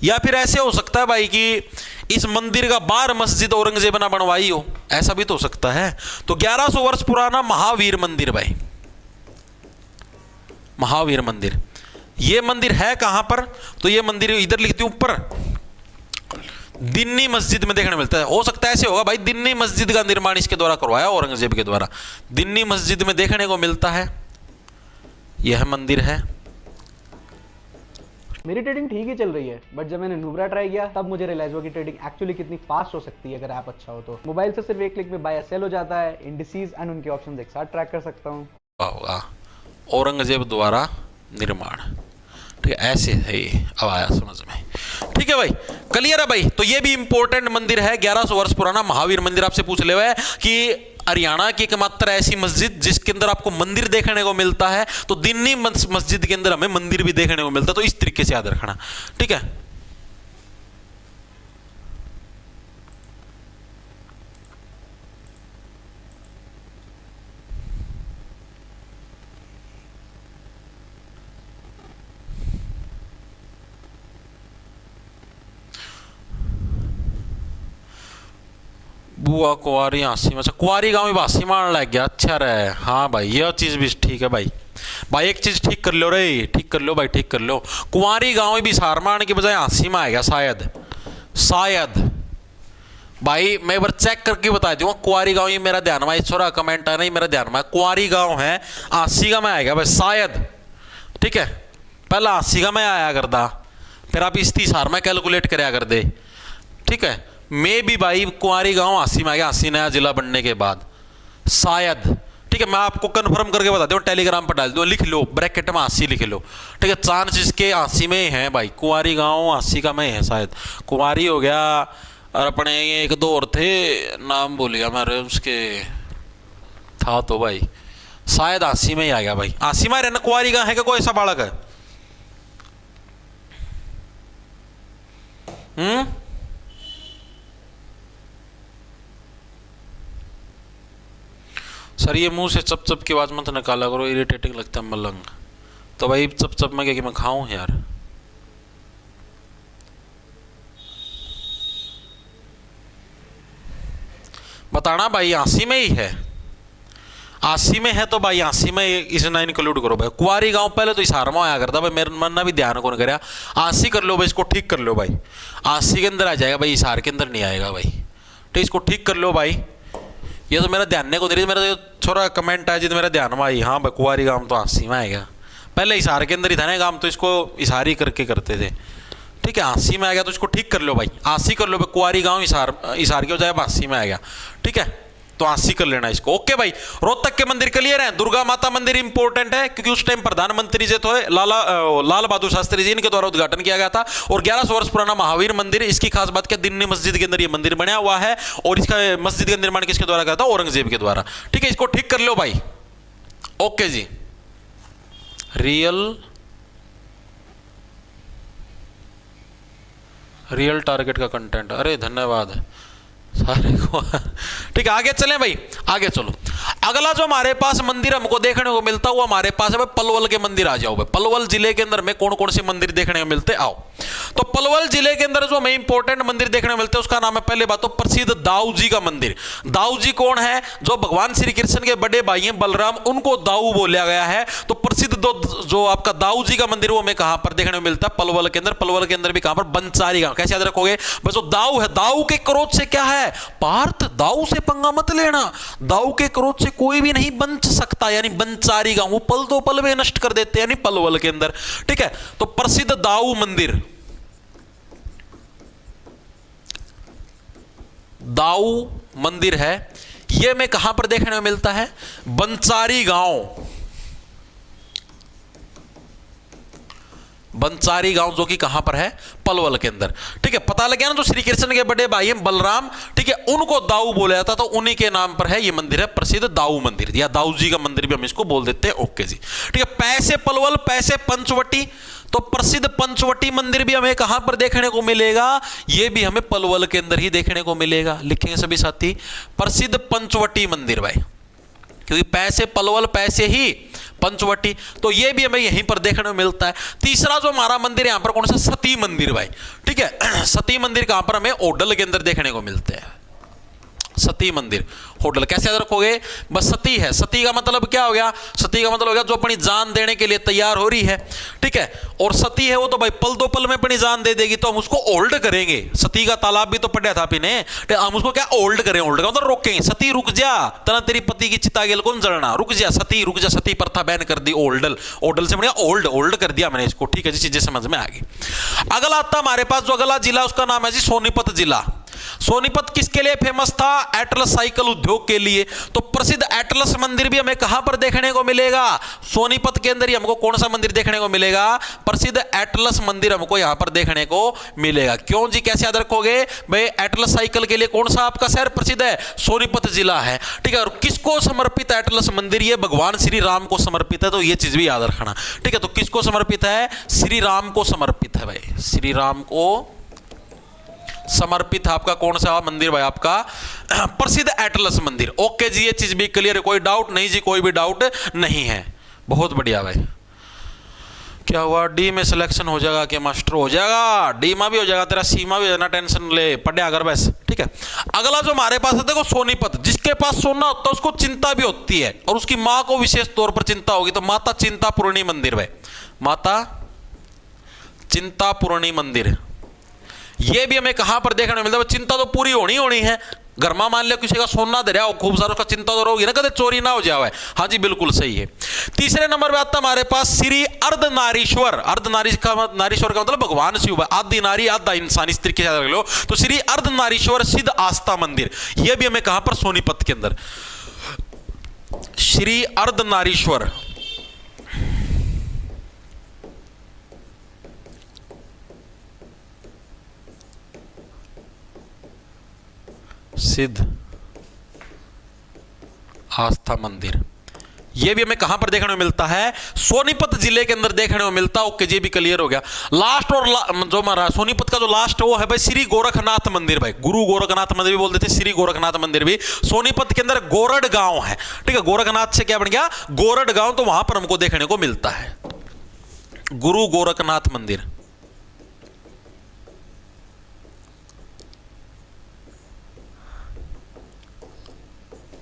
या फिर ऐसे हो सकता है भाई कि इस मंदिर का बाहर मस्जिद औरंगजेब ना बनवाई हो, ऐसा भी तो हो सकता है। तो 1100 वर्ष पुराना महावीर मंदिर भाई, महावीर मंदिर। ये मंदिर है कहां पर? तो ये मंदिर इधर लिखती हूं ऊपर, दिन्नी मस्जिद में देखने मिलता है। हो सकता है ऐसे होगा भाई, दिन्नी मस्जिद का निर्माण इसके द्वारा करवाया औरंगजेब के द्वारा, दिन्नी मस्जिद में देखने को मिलता है। यह मंदिर है। मेरी ट्रेडिंग ठीक ही चल रही है, बट जब मैंने नुब्रा ट्राई किया तब मुझे रियलाइज हुआ कि ट्रेडिंग एक्चुअली कितनी फास्ट हो सकती है अगर ऐप अच्छा हो तो। मोबाइल से सिर्फ एक क्लिक में बाय या सेल हो जाता है, इंडिसेस एंड उनके ऑप्शंस एक साथ ट्रैक कर सकता हूँ। औरंगजेब द्वारा निर्माण, ठीक है, ऐसे है ये, अब आया समझ में। ठीक है भाई, क्लियर है भाई। तो ये भी इंपॉर्टेंट मंदिर है, 1100 वर्ष पुराना महावीर मंदिर। आपसे पूछ ले हुआ है कि हरियाणा की एकमात्र ऐसी मस्जिद जिसके अंदर आपको मंदिर देखने को मिलता है, तो दिन्नी मस्जिद के अंदर हमें मंदिर भी देखने को मिलता है। तो इस तरीके से याद रखना, ठीक है। बुआ कुआरी हासी, अच्छा कुआरी गांव में हासी मारने लग गया, अच्छा रहे। हाँ भाई, यह चीज़ भी ठीक है भाई। भाई एक चीज़ ठीक कर लो रे, ठीक कर लो भाई, ठीक कर लो। कुआरी गांव में भी सार मारने की बजाय हासी में आएगा शायद, शायद भाई। मैं एक बार चेक करके बता दूंगा। कुआरी गांव ही मेरा ध्यान में, छोरा कमेंट आ नहीं, मेरा ध्यान में कुआरी गांव है, हासी का में आएगा भाई शायद। ठीक है, पहला 80 का मैं आया करता, फिर आप इस 30 में कैलकुलेट कराया कर दे। ठीक है, मैं भी भाई कुंवारी गांव 80 में आ गया, 80 नया जिला बनने के बाद शायद। ठीक है, मैं आपको कंफर्म करके बता दूं, टेलीग्राम पर डाल दूं, लिख लो ब्रैकेट में 80 लिख लो। ठीक है, चांसेस के 80 में ही हैं भाई, कुंवारी गांव 80 का में है शायद। कुंवारी हो गया, और अपने एक दो और थे, नाम भूल गया मैं उसके, था तो भाई शायद 80 में ही आ गया भाई। 80 में रहना कुंवारी गांव है क्या कोई ऐसा बालक है? सर ये मुंह से चप चप की आवाज मत निकाला करो, इरिटेटिंग लगता है मलंग। तो भाई चप चप में क्या कि मैं खाऊं यार? बताना भाई 80 में ही है, 80 में है तो भाई 80 में इसे ना इंक्लूड करो भाई। कुंवारी गांव पहले तो इशार में आया करता भाई, मेरे मन ने भी ध्यान कौन कराया। 80 कर लो भाई, इसको ठीक कर लो भाई, 80 के अंदर आ जाएगा भाई, इशार के अंदर नहीं आएगा भाई। तो इसको ठीक कर लो भाई, ये तो मेरा ध्यान नहीं को दे रही, मेरा तो छोरा कमेंट आया जी तो मेरा ध्यान में आई, हाँ भाई कुंवारी गांव तो 80 में आएगा। पहले इशार के अंदर ही था ना गांव, तो इसको इशार ही करके करते थे। ठीक है, 80 में आ गया तो इसको ठीक कर लो भाई, 80 कर लो भाई। कुंवारी गांव इशार के हो जाए 80 में आ गया। ठीक है, तो 80 कर लेना इसको। ओके भाई, रोहतक के मंदिर क्लियर है। दुर्गा माता मंदिर इंपॉर्टेंट है क्योंकि उस टाइम प्रधानमंत्री जो थे लाल बहादुर शास्त्री जी, इनके द्वारा उद्घाटन किया गया था। और 1100 वर्ष पुराना महावीर मंदिर, इसकी खास बात क्या, दिन्नी मस्जिद के अंदर ये मंदिर बना हुआ है। और इसका मस्जिद का निर्माण किसके द्वारा किया था? औरंगजेब के द्वारा। ठीक है, इसको ठीक कर लो भाई। ओके जी, रियल टारगेट का कंटेंट, अरे धन्यवाद सारे को। ठीक है, आगे चलें भाई, आगे चलो। अगला जो हमारे पास मंदिर हमको देखने को मिलता हुआ हमारे पास है भाई पलवल के मंदिर। आ जाओ भाई, पलवल जिले के अंदर में कौन कौन से मंदिर देखने को मिलते, आओ। तो पलवल जिले के अंदर जो हमें इंपॉर्टेंट मंदिर देखने को मिलते हैं उसका नाम है, पहले बात तो प्रसिद्ध दाऊ जी का मंदिर। दाऊ जी कौन है? जो भगवान श्री कृष्ण के बड़े भाई हैं बलराम, उनको दाऊ बोला गया है। तो प्रसिद्ध जो आपका दाऊ जी का मंदिर वो हमें कहां पर देखने को मिलता है? पलवल के अंदर। पलवल के अंदर भी कहां पर? बंचारी गांव। कैसे याद रखोगे? बस जो दाऊ है, दाऊ के क्रोध से क्या है पार्थ, दाऊ से पंगा मत लेना, दाऊ के क्रोध से कोई भी नहीं बच सकता, यानी बंचारी गांव, वो पल दो पल में नष्ट कर देते हैं, यानी पलवल के अंदर। ठीक है, तो प्रसिद्ध दाऊ मंदिर, दाऊ मंदिर है, यह हमें कहां पर देखने में मिलता है? बंचारी गांव। बंचारी गांव जो कि कहां पर है? पलवल के अंदर। ठीक है, पता लग गया ना, जो श्री कृष्ण के बड़े भाई हैं बलराम, ठीक है, उनको दाऊ बोला जाता, तो उन्हीं के नाम पर है ये मंदिर है प्रसिद्ध दाऊ मंदिर, या दाऊ जी का मंदिर भी हम इसको बोल देते हैं। ओके जी, ठीक है। पैसे पलवल, पैसे पंचवटी, तो प्रसिद्ध पंचवटी मंदिर भी हमें कहां पर देखने को मिलेगा? ये भी हमें पलवल के अंदर ही देखने को मिलेगा। लिखेंगे सभी साथी, प्रसिद्ध पंचवटी मंदिर भाई, क्योंकि पैसे पलवल, पैसे ही पंचवटी, तो ये भी हमें यहीं पर देखने को मिलता है। तीसरा जो हमारा मंदिर है यहां पर कौन सा? सती मंदिर भाई। ठीक है, सती मंदिर कहां पर हमें? ओडल के अंदर देखने को मिलते हैं। सती मंदिर, होटल। कैसे याद रखोगे? बस सती है, सती का मतलब क्या हो गया? सती का मतलब हो गया जो अपनी जान देने के लिए तैयार हो रही है। ठीक है, और सती है वो तो भाई पल दो पल में अपनी जान दे देगी, तो हम उसको ओल्ड करेंगे। सती का तालाब भी तो पढ़ा था आपने, हम उसको क्या ओल्ड करें? ओल्ड का मतलब रोकेंगे। सती रुक जा, तना तेरी पति की चिता गेल कौन जलना, रुक जा सती, रुक जा। सती प्रथा बैन कर दी, ओल्डल, ओल्डल से बढ़िया ओल्ड, ओल्ड कर दिया मैंने इसको। ठीक है जी, चीजें समझ में आ गई। अगला आता हमारे पास जो अगला जिला, उसका नाम है जी सोनीपत जिला। सोनीपत किसके लिए फेमस था? एटलस साइकिल उद्योग के लिए। तो प्रसिद्ध एटलस मंदिर भी हमें कहां पर देखने को मिलेगा? सोनीपत के अंदर ही हमको कौन सा मंदिर देखने को मिलेगा? प्रसिद्ध एटलस मंदिर हमको यहां पर देखने को मिलेगा। क्यों जी, कैसे याद रखोगे भाई? एटलस साइकिल के लिए कौन सा आपका शहर प्रसिद्ध है? सोनीपत जिला है। ठीक है, और किसको समर्पित है एटलस मंदिर? ये भगवान श्री राम को समर्पित है, तो ये चीज भी याद रखना। ठीक है, तो किसको समर्पित है? श्री राम को समर्पित है भाई, श्री राम को समर्पित आपका कौन सा मंदिर भाई? आपका प्रसिद्ध एटलस मंदिर। ओके जी, ये चीज भी क्लियर है, कोई डाउट नहीं जी, कोई भी डाउट नहीं है। बहुत बढ़िया भाई। क्या हुआ? डी में सिलेक्शन हो जाएगा क्या मास्टर? हो जाएगा, डी में भी हो जाएगा तेरा, सी में भी हो जाना, टेंशन ले, पढ़े अगर बस। ठीक है, अगला जो हमारे पास है देखो सोनीपत। जिसके पास सोना होता है उसको चिंता भी होती है, और उसकी मां को विशेष तौर पर चिंता होगी, तो माता चिंतापूर्णी मंदिर भाई, माता चिंतापूर्णी मंदिर। ये भी हमें कहां पर देखने को मिलता है? चिंता तो पूरी होनी है, घर में मान लिया किसी का सोना दे रहा हो खूब सारा, उसका चिंता तो होगी ना कदे चोरी ना हो जाए। हाँ जी बिल्कुल सही है। तीसरे नंबर पे आता हमारे पास श्री अर्धनारीश्वर। नारीश्वर का मतलब भगवान शिव, आदि नारी आधा इंसान, इस तरीके से लो। तो श्री अर्धनारीश्वर सिद्ध आस्था मंदिर, यह भी हमें कहां पर, सोनीपत के अंदर। श्री अर्धनारीश्वर सिद्ध आस्था मंदिर, यह भी हमें कहां पर देखने को मिलता है, सोनीपत जिले के अंदर देखने को मिलता है। ओके जी, भी क्लियर हो गया। लास्ट और जो हमारा सोनीपत का जो लास्ट है वो है भाई श्री गोरखनाथ मंदिर। भाई गुरु गोरखनाथ मंदिर भी बोलते थे, श्री गोरखनाथ मंदिर भी सोनीपत के अंदर गोरड गांव है। ठीक है, गोरखनाथ से क्या बन गया, गोरड गांव, तो वहां पर हमको देखने को मिलता है गुरु गोरखनाथ मंदिर।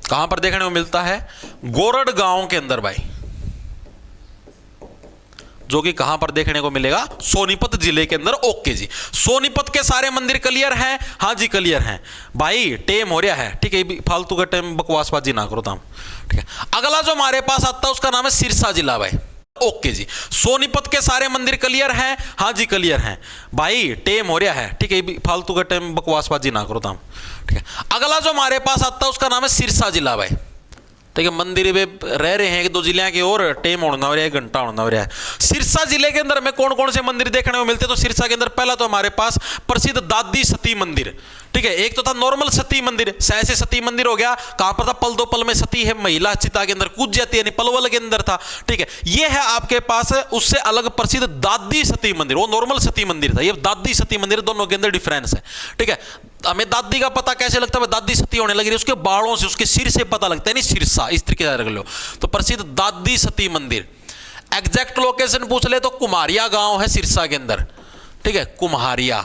कहां पर देखने को मिलता है, गोरड गांव के अंदर भाई, जो कि कहां पर देखने को मिलेगा, सोनीपत जिले के अंदर। ओके जी, सोनीपत के सारे मंदिर क्लियर हैं? हाँ जी क्लियर हैं भाई, टेम हो रहा है। ठीक है, फालतू का टाइम बकवासबाजी ना करो तुम। ठीक है, अगला जो हमारे पास आता है उसका नाम है सिरसा जिला भाई। ओके जी, सोनीपत के सारे मंदिर क्लियर हैं? हाँ जी क्लियर हैं भाई, टेम हो रहा है। ठीक है, फालतू का टाइम बकवासबाजी ना करो तुम। ठीक है, अगला जो हमारे पास आता है उसका नाम है सिरसा जिला भाई। ठीक है, मंदिर में रह रहे हैं एक दो जिले के, और टेम होना हो रहा है, घंटा होना हो रहा है। सिरसा जिले के अंदर हमें कौन कौन से मंदिर देखने को मिलते हैं, तो सिरसा के अंदर पहला तो हमारे पास प्रसिद्ध दादी सती मंदिर। ठीक है, एक तो था नॉर्मल सती मंदिर, सहसे सती मंदिर हो गया, कहां पर था, पल दो पल में सती है, महिला चिता के अंदर कूद जाती है, यानी पलवल के अंदर था। ठीक है, ये है आपके पास उससे अलग प्रसिद्ध दादी सती मंदिर, वो नॉर्मल सती मंदिर था, ये दादी सती मंदिर, दोनों के अंदर डिफरेंस है। ठीक है, हमें दादी का पता कैसे लगता है, दादी सती होने लगी, उसके बालों से, उसके सिर से पता लगता है, नहीं सिरसा, इस तरीके से रख लो। तो प्रसिद्ध दादी सती मंदिर। एग्जैक्ट लोकेशन पूछ ले तो कुम्हारिया गांव है सिरसा के अंदर। ठीक है, कुम्हारिया,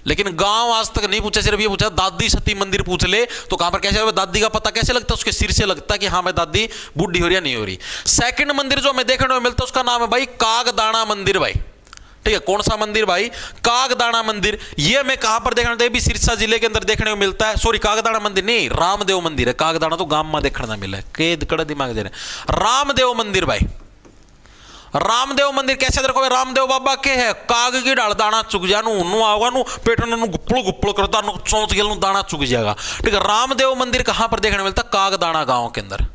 लेकिन गांव आज तक नहीं पूछा, सिर्फ ये पूछा दादी सती मंदिर पूछ ले तो कहां पर कैसे, दादी का पता कैसे लगता है, उसके सिर से लगता है कि हाँ मैं दादी बूढ़ी हो रही है नहीं हो रही। सेकंड मंदिर जो हमें देखने को मिलता है उसका नाम है भाई कागदाना मंदिर भाई। ठीक है, कौन सा मंदिर भाई, कागदाना मंदिर। ये हमें कहां पर देखने को, भी सिरसा जिले के अंदर देखने को मिलता है। सॉरी, कागदाना मंदिर नहीं, रामदेव मंदिर है, कागदाना तो गांव में देखने मिला है, केद कड़ा दिमाग दे रहे। रामदेव मंदिर भाई, रामदेव मंदिर कैसे देखो, रामदेव बाबा के है, काग की डाल दाना चुग जा, नू आओगा नू पेट नु गुप्पल गुप्पल करता, नु चौंच गेल नु दाना चुग जाएगा। ठीक है, रामदेव मंदिर कहां पर देखने मिलता, कागदाना गांव के अंदर।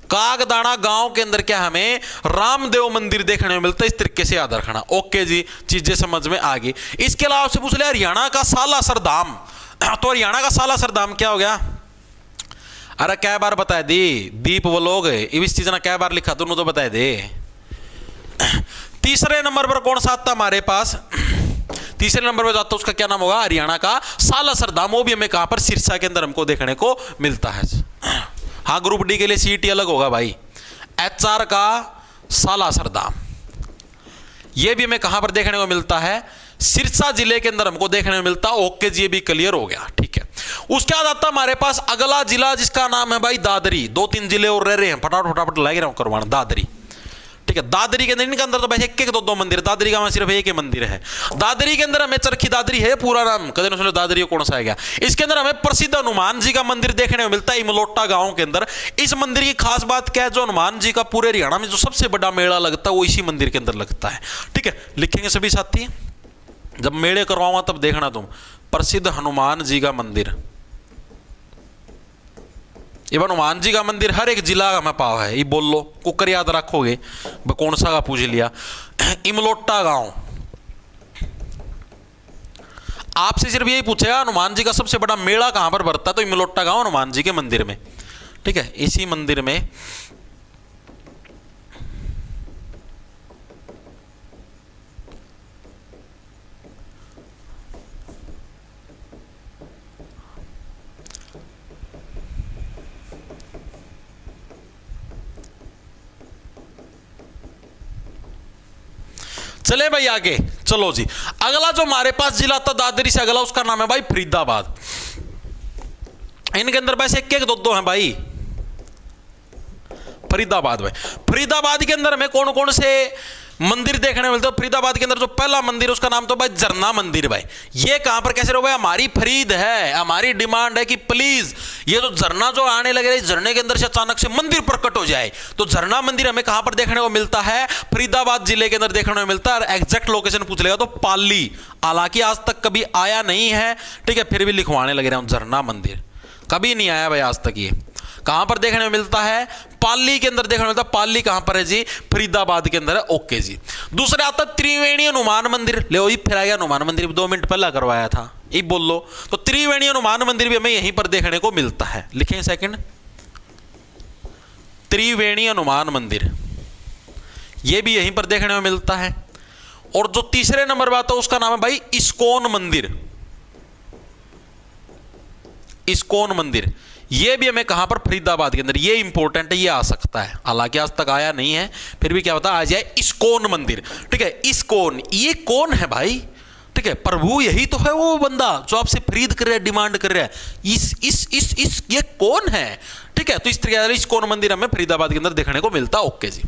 कागदाना गांव के अंदर क्या हमें रामदेव मंदिर देखने में मिलता है, इस तरीके से याद रखना। ओके जी, चीजें समझ में आ गई। इसके अलावा आपसे पूछ लिया हरियाणा का सालासर धाम, तो हरियाणा का सालासर धाम क्या हो गया, अरे क्या बार बताए दी दीप वो लोग, इस चीज ना क्या बार लिखा दोनों तो बताए दे। तीसरे नंबर पर कौन सा आता हमारे पास, तीसरे नंबर पर जाता उसका क्या नाम होगा, हरियाणा का सालासर धाम। वो भी हमें कहां पर, सिरसा के अंदर हमको देखने को मिलता है। हाँ, ग्रुप डी के लिए सीईटी अलग होगा भाई। एचआर का सालासर धाम, यह भी हमें कहां पर देखने को मिलता है, सिरसा जिले के अंदर हमको देखने को मिलता है। ओके जी, ये भी क्लियर हो गया। ठीक है, उसके बाद आता हमारे पास अगला जिला जिसका नाम है भाई दादरी। दो तीन जिले और रह रहे हैं, फटाफट फटाफट लग रहा हूं करवाना। दादरी, ठीक है, दादरी के अंदर, इनके अंदर तो भाई एक एक दो दो मंदिर, दादरी का सिर्फ एक ही मंदिर है। दादरी के अंदर हमें चरखी दादरी है पूरा नाम, कदे न सुनो दादरी कौन सा है गया। इसके अंदर हमें प्रसिद्ध हनुमान जी का मंदिर देखने को मिलता है, इमलोटा गांव के अंदर। इस मंदिर की खास बात क्या है, जो हनुमान जी का पूरे हरियाणा में जो सबसे बड़ा मेला लगता है वो इसी मंदिर के अंदर लगता है। ठीक है, लिखेंगे सभी साथी, जब मेले करवाऊंगा तब देखना तुम, प्रसिद्ध हनुमान जी का मंदिर। ये हनुमान जी का मंदिर हर एक जिला का मैं पाव है, ये बोल लो, कुकर याद रखोगे, कौन सा का पूछ लिया। इमलोटा गांव, आपसे सिर्फ यही पूछेगा हनुमान जी का सबसे बड़ा मेला कहां पर भरता है, तो इमलोटा गांव हनुमान जी के मंदिर में। ठीक है, इसी मंदिर में चले भाई आगे, चलो जी। अगला जो हमारे पास जिला था दादरी से अगला, उसका नाम है भाई फरीदाबाद। इनके अंदर वैसे एक एक दो दो हैं भाई। फरीदाबाद भाई, फरीदाबाद के अंदर हमें कौन कौन से मंदिर देखने को मिलता है फरीदाबाद के अंदर। जो पहला मंदिर उसका नाम तो भाई झरना मंदिर। भाई ये कहां पर कैसे रहो भाई, हमारी फरीद है, हमारी डिमांड है कि प्लीज ये जो झरना जो आने लगे, झरने के अंदर से अचानक से मंदिर प्रकट हो जाए। तो झरना मंदिर हमें कहां पर देखने को मिलता है, फरीदाबाद जिले के अंदर देखने को मिलता है। और एग्जैक्ट लोकेशन पूछ लेगा तो पाली, हालांकि आज तक कभी आया नहीं है, ठीक है, फिर भी लिखवाने लगे रहे हूं झरना मंदिर, कभी नहीं आया भाई आज तक। ये कहां पर देखने में मिलता है, पाली के अंदर देखने में मिलता है। पाली कहां पर है जी, फरीदाबाद के अंदर है। ओके जी। दूसरा आता त्रिवेणी हनुमान मंदिर। ले फिर आ गया हनुमान मंदिर, 2 मिनट पहला करवाया था, ये बोल लो। तो त्रिवेणी हनुमान मंदिर भी हमें यहीं पर देखने को मिलता है। लिखें सेकंड, त्रिवेणी हनुमान मंदिर, यह भी यहीं पर देखने में मिलता है। और जो तीसरे नंबर बात है उसका नाम है भाई इस्कॉन मंदिर। इस्कॉन मंदिर ये भी हमें कहां पर, फरीदाबाद के अंदर। ये इंपॉर्टेंट है, ये आ सकता है, हालांकि आज तक आया नहीं है, फिर भी क्या होता है आ जाए इस्कॉन मंदिर। ठीक है, इस्कॉन, ये कौन है भाई, ठीक है, प्रभु यही तो है वो बंदा जो आपसे खरीद कर रहा है, डिमांड कर रहा है। इस ये कौन है, ठीक है। तो इस तरीके से इस्कॉन मंदिर हमें फरीदाबाद के अंदर देखने को मिलता है। ओके जी।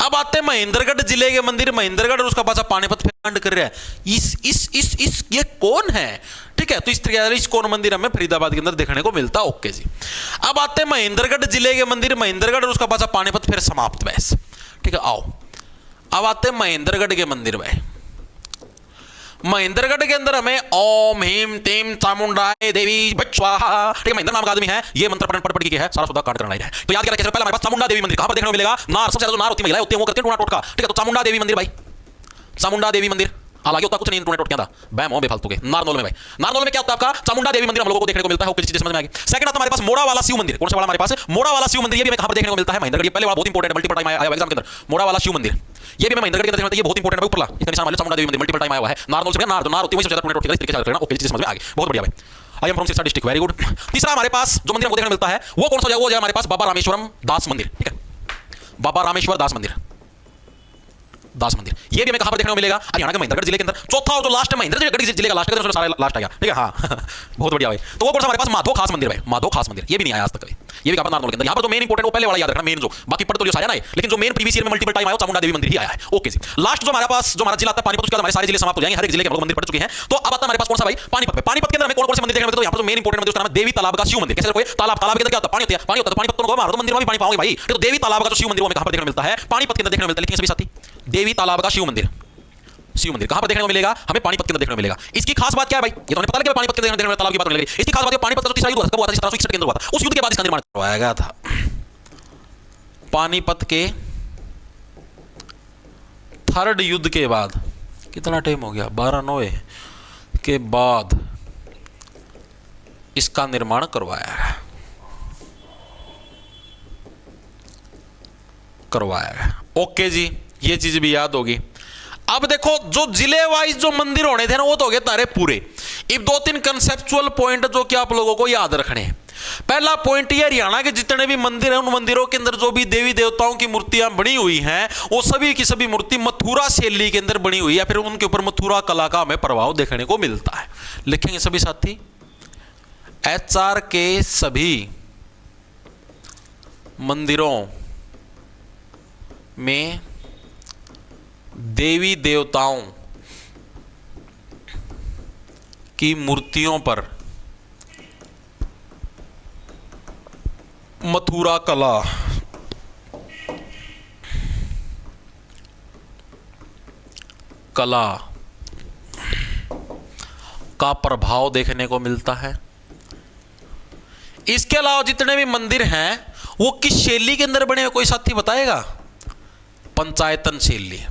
अब आते हैं महेंद्रगढ़ जिले के मंदिर। महेंद्रगढ़ और उसका पासा पानीपत डिमांड कर रहा है। इस ये कौन है, ठीक है। तो इस तरीके से इस्कॉन मंदिर हमें फरीदाबाद के अंदर देखने को मिलता है। ओके जी। अब आते हैं महेंद्रगढ़ जिले के मंदिर। महेंद्रगढ़ और उसका पासा पानीपत, फिर समाप्त बहस, ठीक है। आओ अब आते हैं महेंद्रगढ़ के मंदिर। भाई महेंद्रगढ़ के अंदर हमें ओम हीम तेम चामुंडाए देवी बच्वाहा, ठीक है, महेंद्र नाम का आदमी है, ये मंत्र पढ़ के है सारा सुधा कांड करना है। तो याद क्या, पहले हमारे पास चामुंडा देवी मंदिर कहां पर देखने को मिलेगा, नार, सबसे ज्यादा जो नार होती महिलाएं होती हैं वो करते हैं टूना टोटका, ठीक है। तो चामुंडा देवी मंदिर, भाई चामुंडा देवी मंदिर, हालांकि होता कुछ नहीं, टूना टोटकिया था, बैम हो बेफालतू के। नारनौल में, भाई नारनौल में क्या होता है आपका, चामुंडा देवी मंदिर हम लोगों को देखने को मिलता है। ओके, चीज समझ में आ गई। सेकंड आता हमारे पास मोड़ा वाला शिव मंदिर। कौन सा वाला हमारे पास, मोड़ा वाला शिव मंदिर, ये भी हमें कहां पर देखने को मिलता है, महेंद्रगढ़। ये पहले वाला बहुत इंपॉर्टेंट है, मल्टीपल टाइम आया एग्जाम के अंदर, मोड़ा वाला शिव मंदिर, ये भी मैं महेंद्रगढ़ के अंदर देखने को, ये बहुत इंपॉर्टेंट है। ऊपरला इसका निशान वाला चामुंडा देवी मंदिर मल्टीपल टाइम आया हुआ है। नारनौल से नार, जो नार होती है वही सबसे ज्यादा टूना टोटका, इस तरीके से करना। ओके, चीज समझ में आ गई, बहुत बढ़िया भाई। I am from Sirsa district, very good. तीसरा हमारे पास जो मंदिर हमको देखने को मिलता है वो कौन सा हो जाएगा हमारे पास, बाबा रामेश्वरम दास मंदिर, ठीक है, बाबा रामेश्वर दास मंदिर, दास मंदिर, ये भी हमें कहां पर देखने को मिलेगा, हरियाणा के महेंद्रगढ़ जिले के अंदर। चौथा और जो लास्ट है महेंद्रगढ़ जिले का लास्ट है, सारा लास्ट आ गया, ठीक है। हाँ बहुत बढ़िया भाई। तो वो कौन सा हमारे पास, माधो खास मंदिर। भाई माधो खास मंदिर ये भी नहीं आया आज तक कभी, ये भी कहां पर, नारनौल के अंदर। यहां पर जो मेन इंपॉर्टेंट वो पहले वाला याद रखना, मेन जो बाकी पढ़ तो लियो साया ना है, लेकिन जो मेन प्रीवियस ईयर में मल्टीपल टाइम आया चामुंडा देवी मंदिर ही आया है। ओके जी। लास्ट जो हमारे पास जो हमारा जिला आता है पानीपत, उसके बाद हमारे सारे जिले समाप्त हो जाएंगे, हर एक जिले के हम लोग मंदिर पढ़ चुके हैं। तो अब आता है हमारे पास कौन सा भाई, पानीपत। पानीपत के अंदर हमें कौन से मंदिर देखने को मिलते हैं, तो यहां पर जो मेन इंपॉर्टेंट मंदिर उसका नाम है देवी तालाब का शिव मंदिर। कैसे कोई तालाब, तालाब के अंदर क्या होता है, पानी होता है, पानी होता है, तो पानीपत को मारो तो मंदिर में भी पानी पाओगे भाई। तो देवी तालाब का जो शिव मंदिर वो हमें कहां पर देखने को मिलता है, पानीपत के अंदर देखने को मिलता है। लेकिन सभी साथी, देवी तालाब का शिव मंदिर, शिव मंदिर कहां पर देखने को मिलेगा, हमें पानीपत के अंदर देखने को मिलेगा। इसकी खास बात क्या है भाई, ये तो हमें पता लगा पानीपत के अंदर देखने को तालाब की बात होने लगी। इसकी खास बात है पानीपत का जो तीसरा युद्ध हुआ था, कब हुआ था, 1761 के अंदर हुआ था। उस युद्ध के बाद इसका निर्माण करवाया गया था। पानीपत के थर्ड युद्ध के बाद, कितना टाइम हो गया, 12/9 के बाद इसका निर्माण करवाया गया। ओके जी, ये चीज भी याद होगी। अब देखो जो जिले वाइज जो मंदिर होने थे ना वो तो हो गए तारे पूरे। अब 2-3 कंसेप्चुअल पॉइंट जो कि आप लोगों को याद रखने हैं। पहला पॉइंट ये, हरियाणा के जितने भी मंदिर हैं उन मंदिरों के अंदर जो भी देवी देवताओं की मूर्तियां बनी हुई हैं वो सभी की सभी मूर्ति मथुरा शैली के अंदर बनी हुई है, फिर उनके ऊपर मथुरा कला का हमें प्रभाव देखने को मिलता है। लिखेंगे सभी साथी, एचआर के सभी मंदिरों में देवी देवताओं की मूर्तियों पर मथुरा कला का प्रभाव देखने को मिलता है। इसके अलावा जितने भी मंदिर हैं वो किस शैली के अंदर बने हुए, कोई साथी बताएगा? पंचायतन शैली,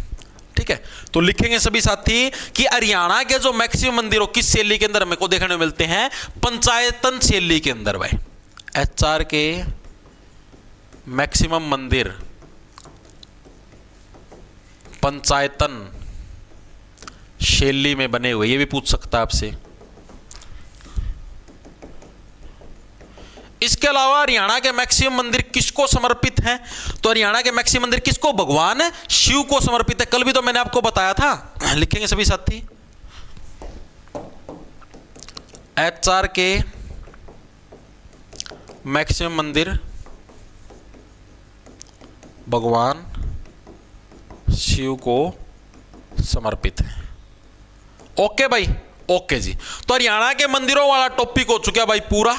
ठीक है। तो लिखेंगे सभी साथी कि हरियाणा के जो मैक्सिमम मंदिरों किस शैली के अंदर हमें को देखने को मिलते हैं, पंचायतन शैली के अंदर। भाई एचआर के मैक्सिमम मंदिर पंचायतन शैली में बने हुए, ये भी पूछ सकता है आपसे। इसके अलावा हरियाणा के मैक्सिमम मंदिर किसको समर्पित हैं? तो हरियाणा के मैक्सिमम मंदिर किसको, भगवान शिव को समर्पित है। कल भी तो मैंने आपको बताया था। लिखेंगे सभी साथी, एचआर के मैक्सिमम मंदिर भगवान शिव को समर्पित है। ओके भाई, ओके जी। तो हरियाणा के मंदिरों वाला टॉपिक हो चुका भाई पूरा,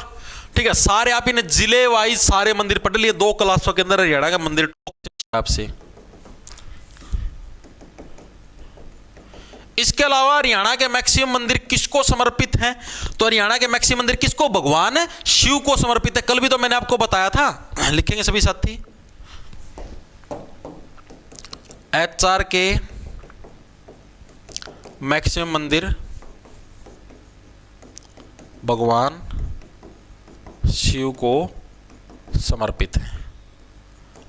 ठीक है। सारे आप इन्हें जिले वाइज सारे मंदिर पढ़ लिए, 2 क्लासों के अंदर हरियाणा का मंदिर आपसे। इसके अलावा हरियाणा के मैक्सिमम मंदिर किसको समर्पित हैं? तो हरियाणा के मैक्सिमम मंदिर किसको? भगवान शिव को समर्पित है। कल भी तो मैंने आपको बताया था, लिखेंगे सभी साथी। HR के मैक्सिमम मंदिर भगवान शिव को समर्पित है।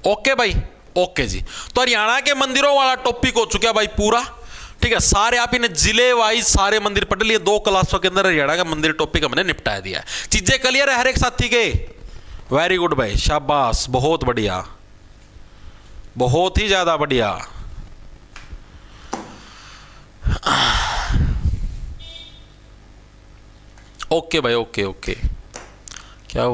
ओके भाई, ओके जी। तो हरियाणा के मंदिरों वाला टॉपिक हो चुका भाई पूरा, ठीक है। सारे आप इन्हें जिले वाइज सारे मंदिर पढ़ लिए, 2 क्लासों के अंदर हरियाणा का मंदिर टॉपिक हमने निपटा दिया है। चीजें क्लियर है हर एक साथी के? वेरी गुड भाई, शाबाश, बहुत बढ़िया, बहुत ही ज्यादा बढ़िया। ओके भाई, ओके ओके। क्या हुआ?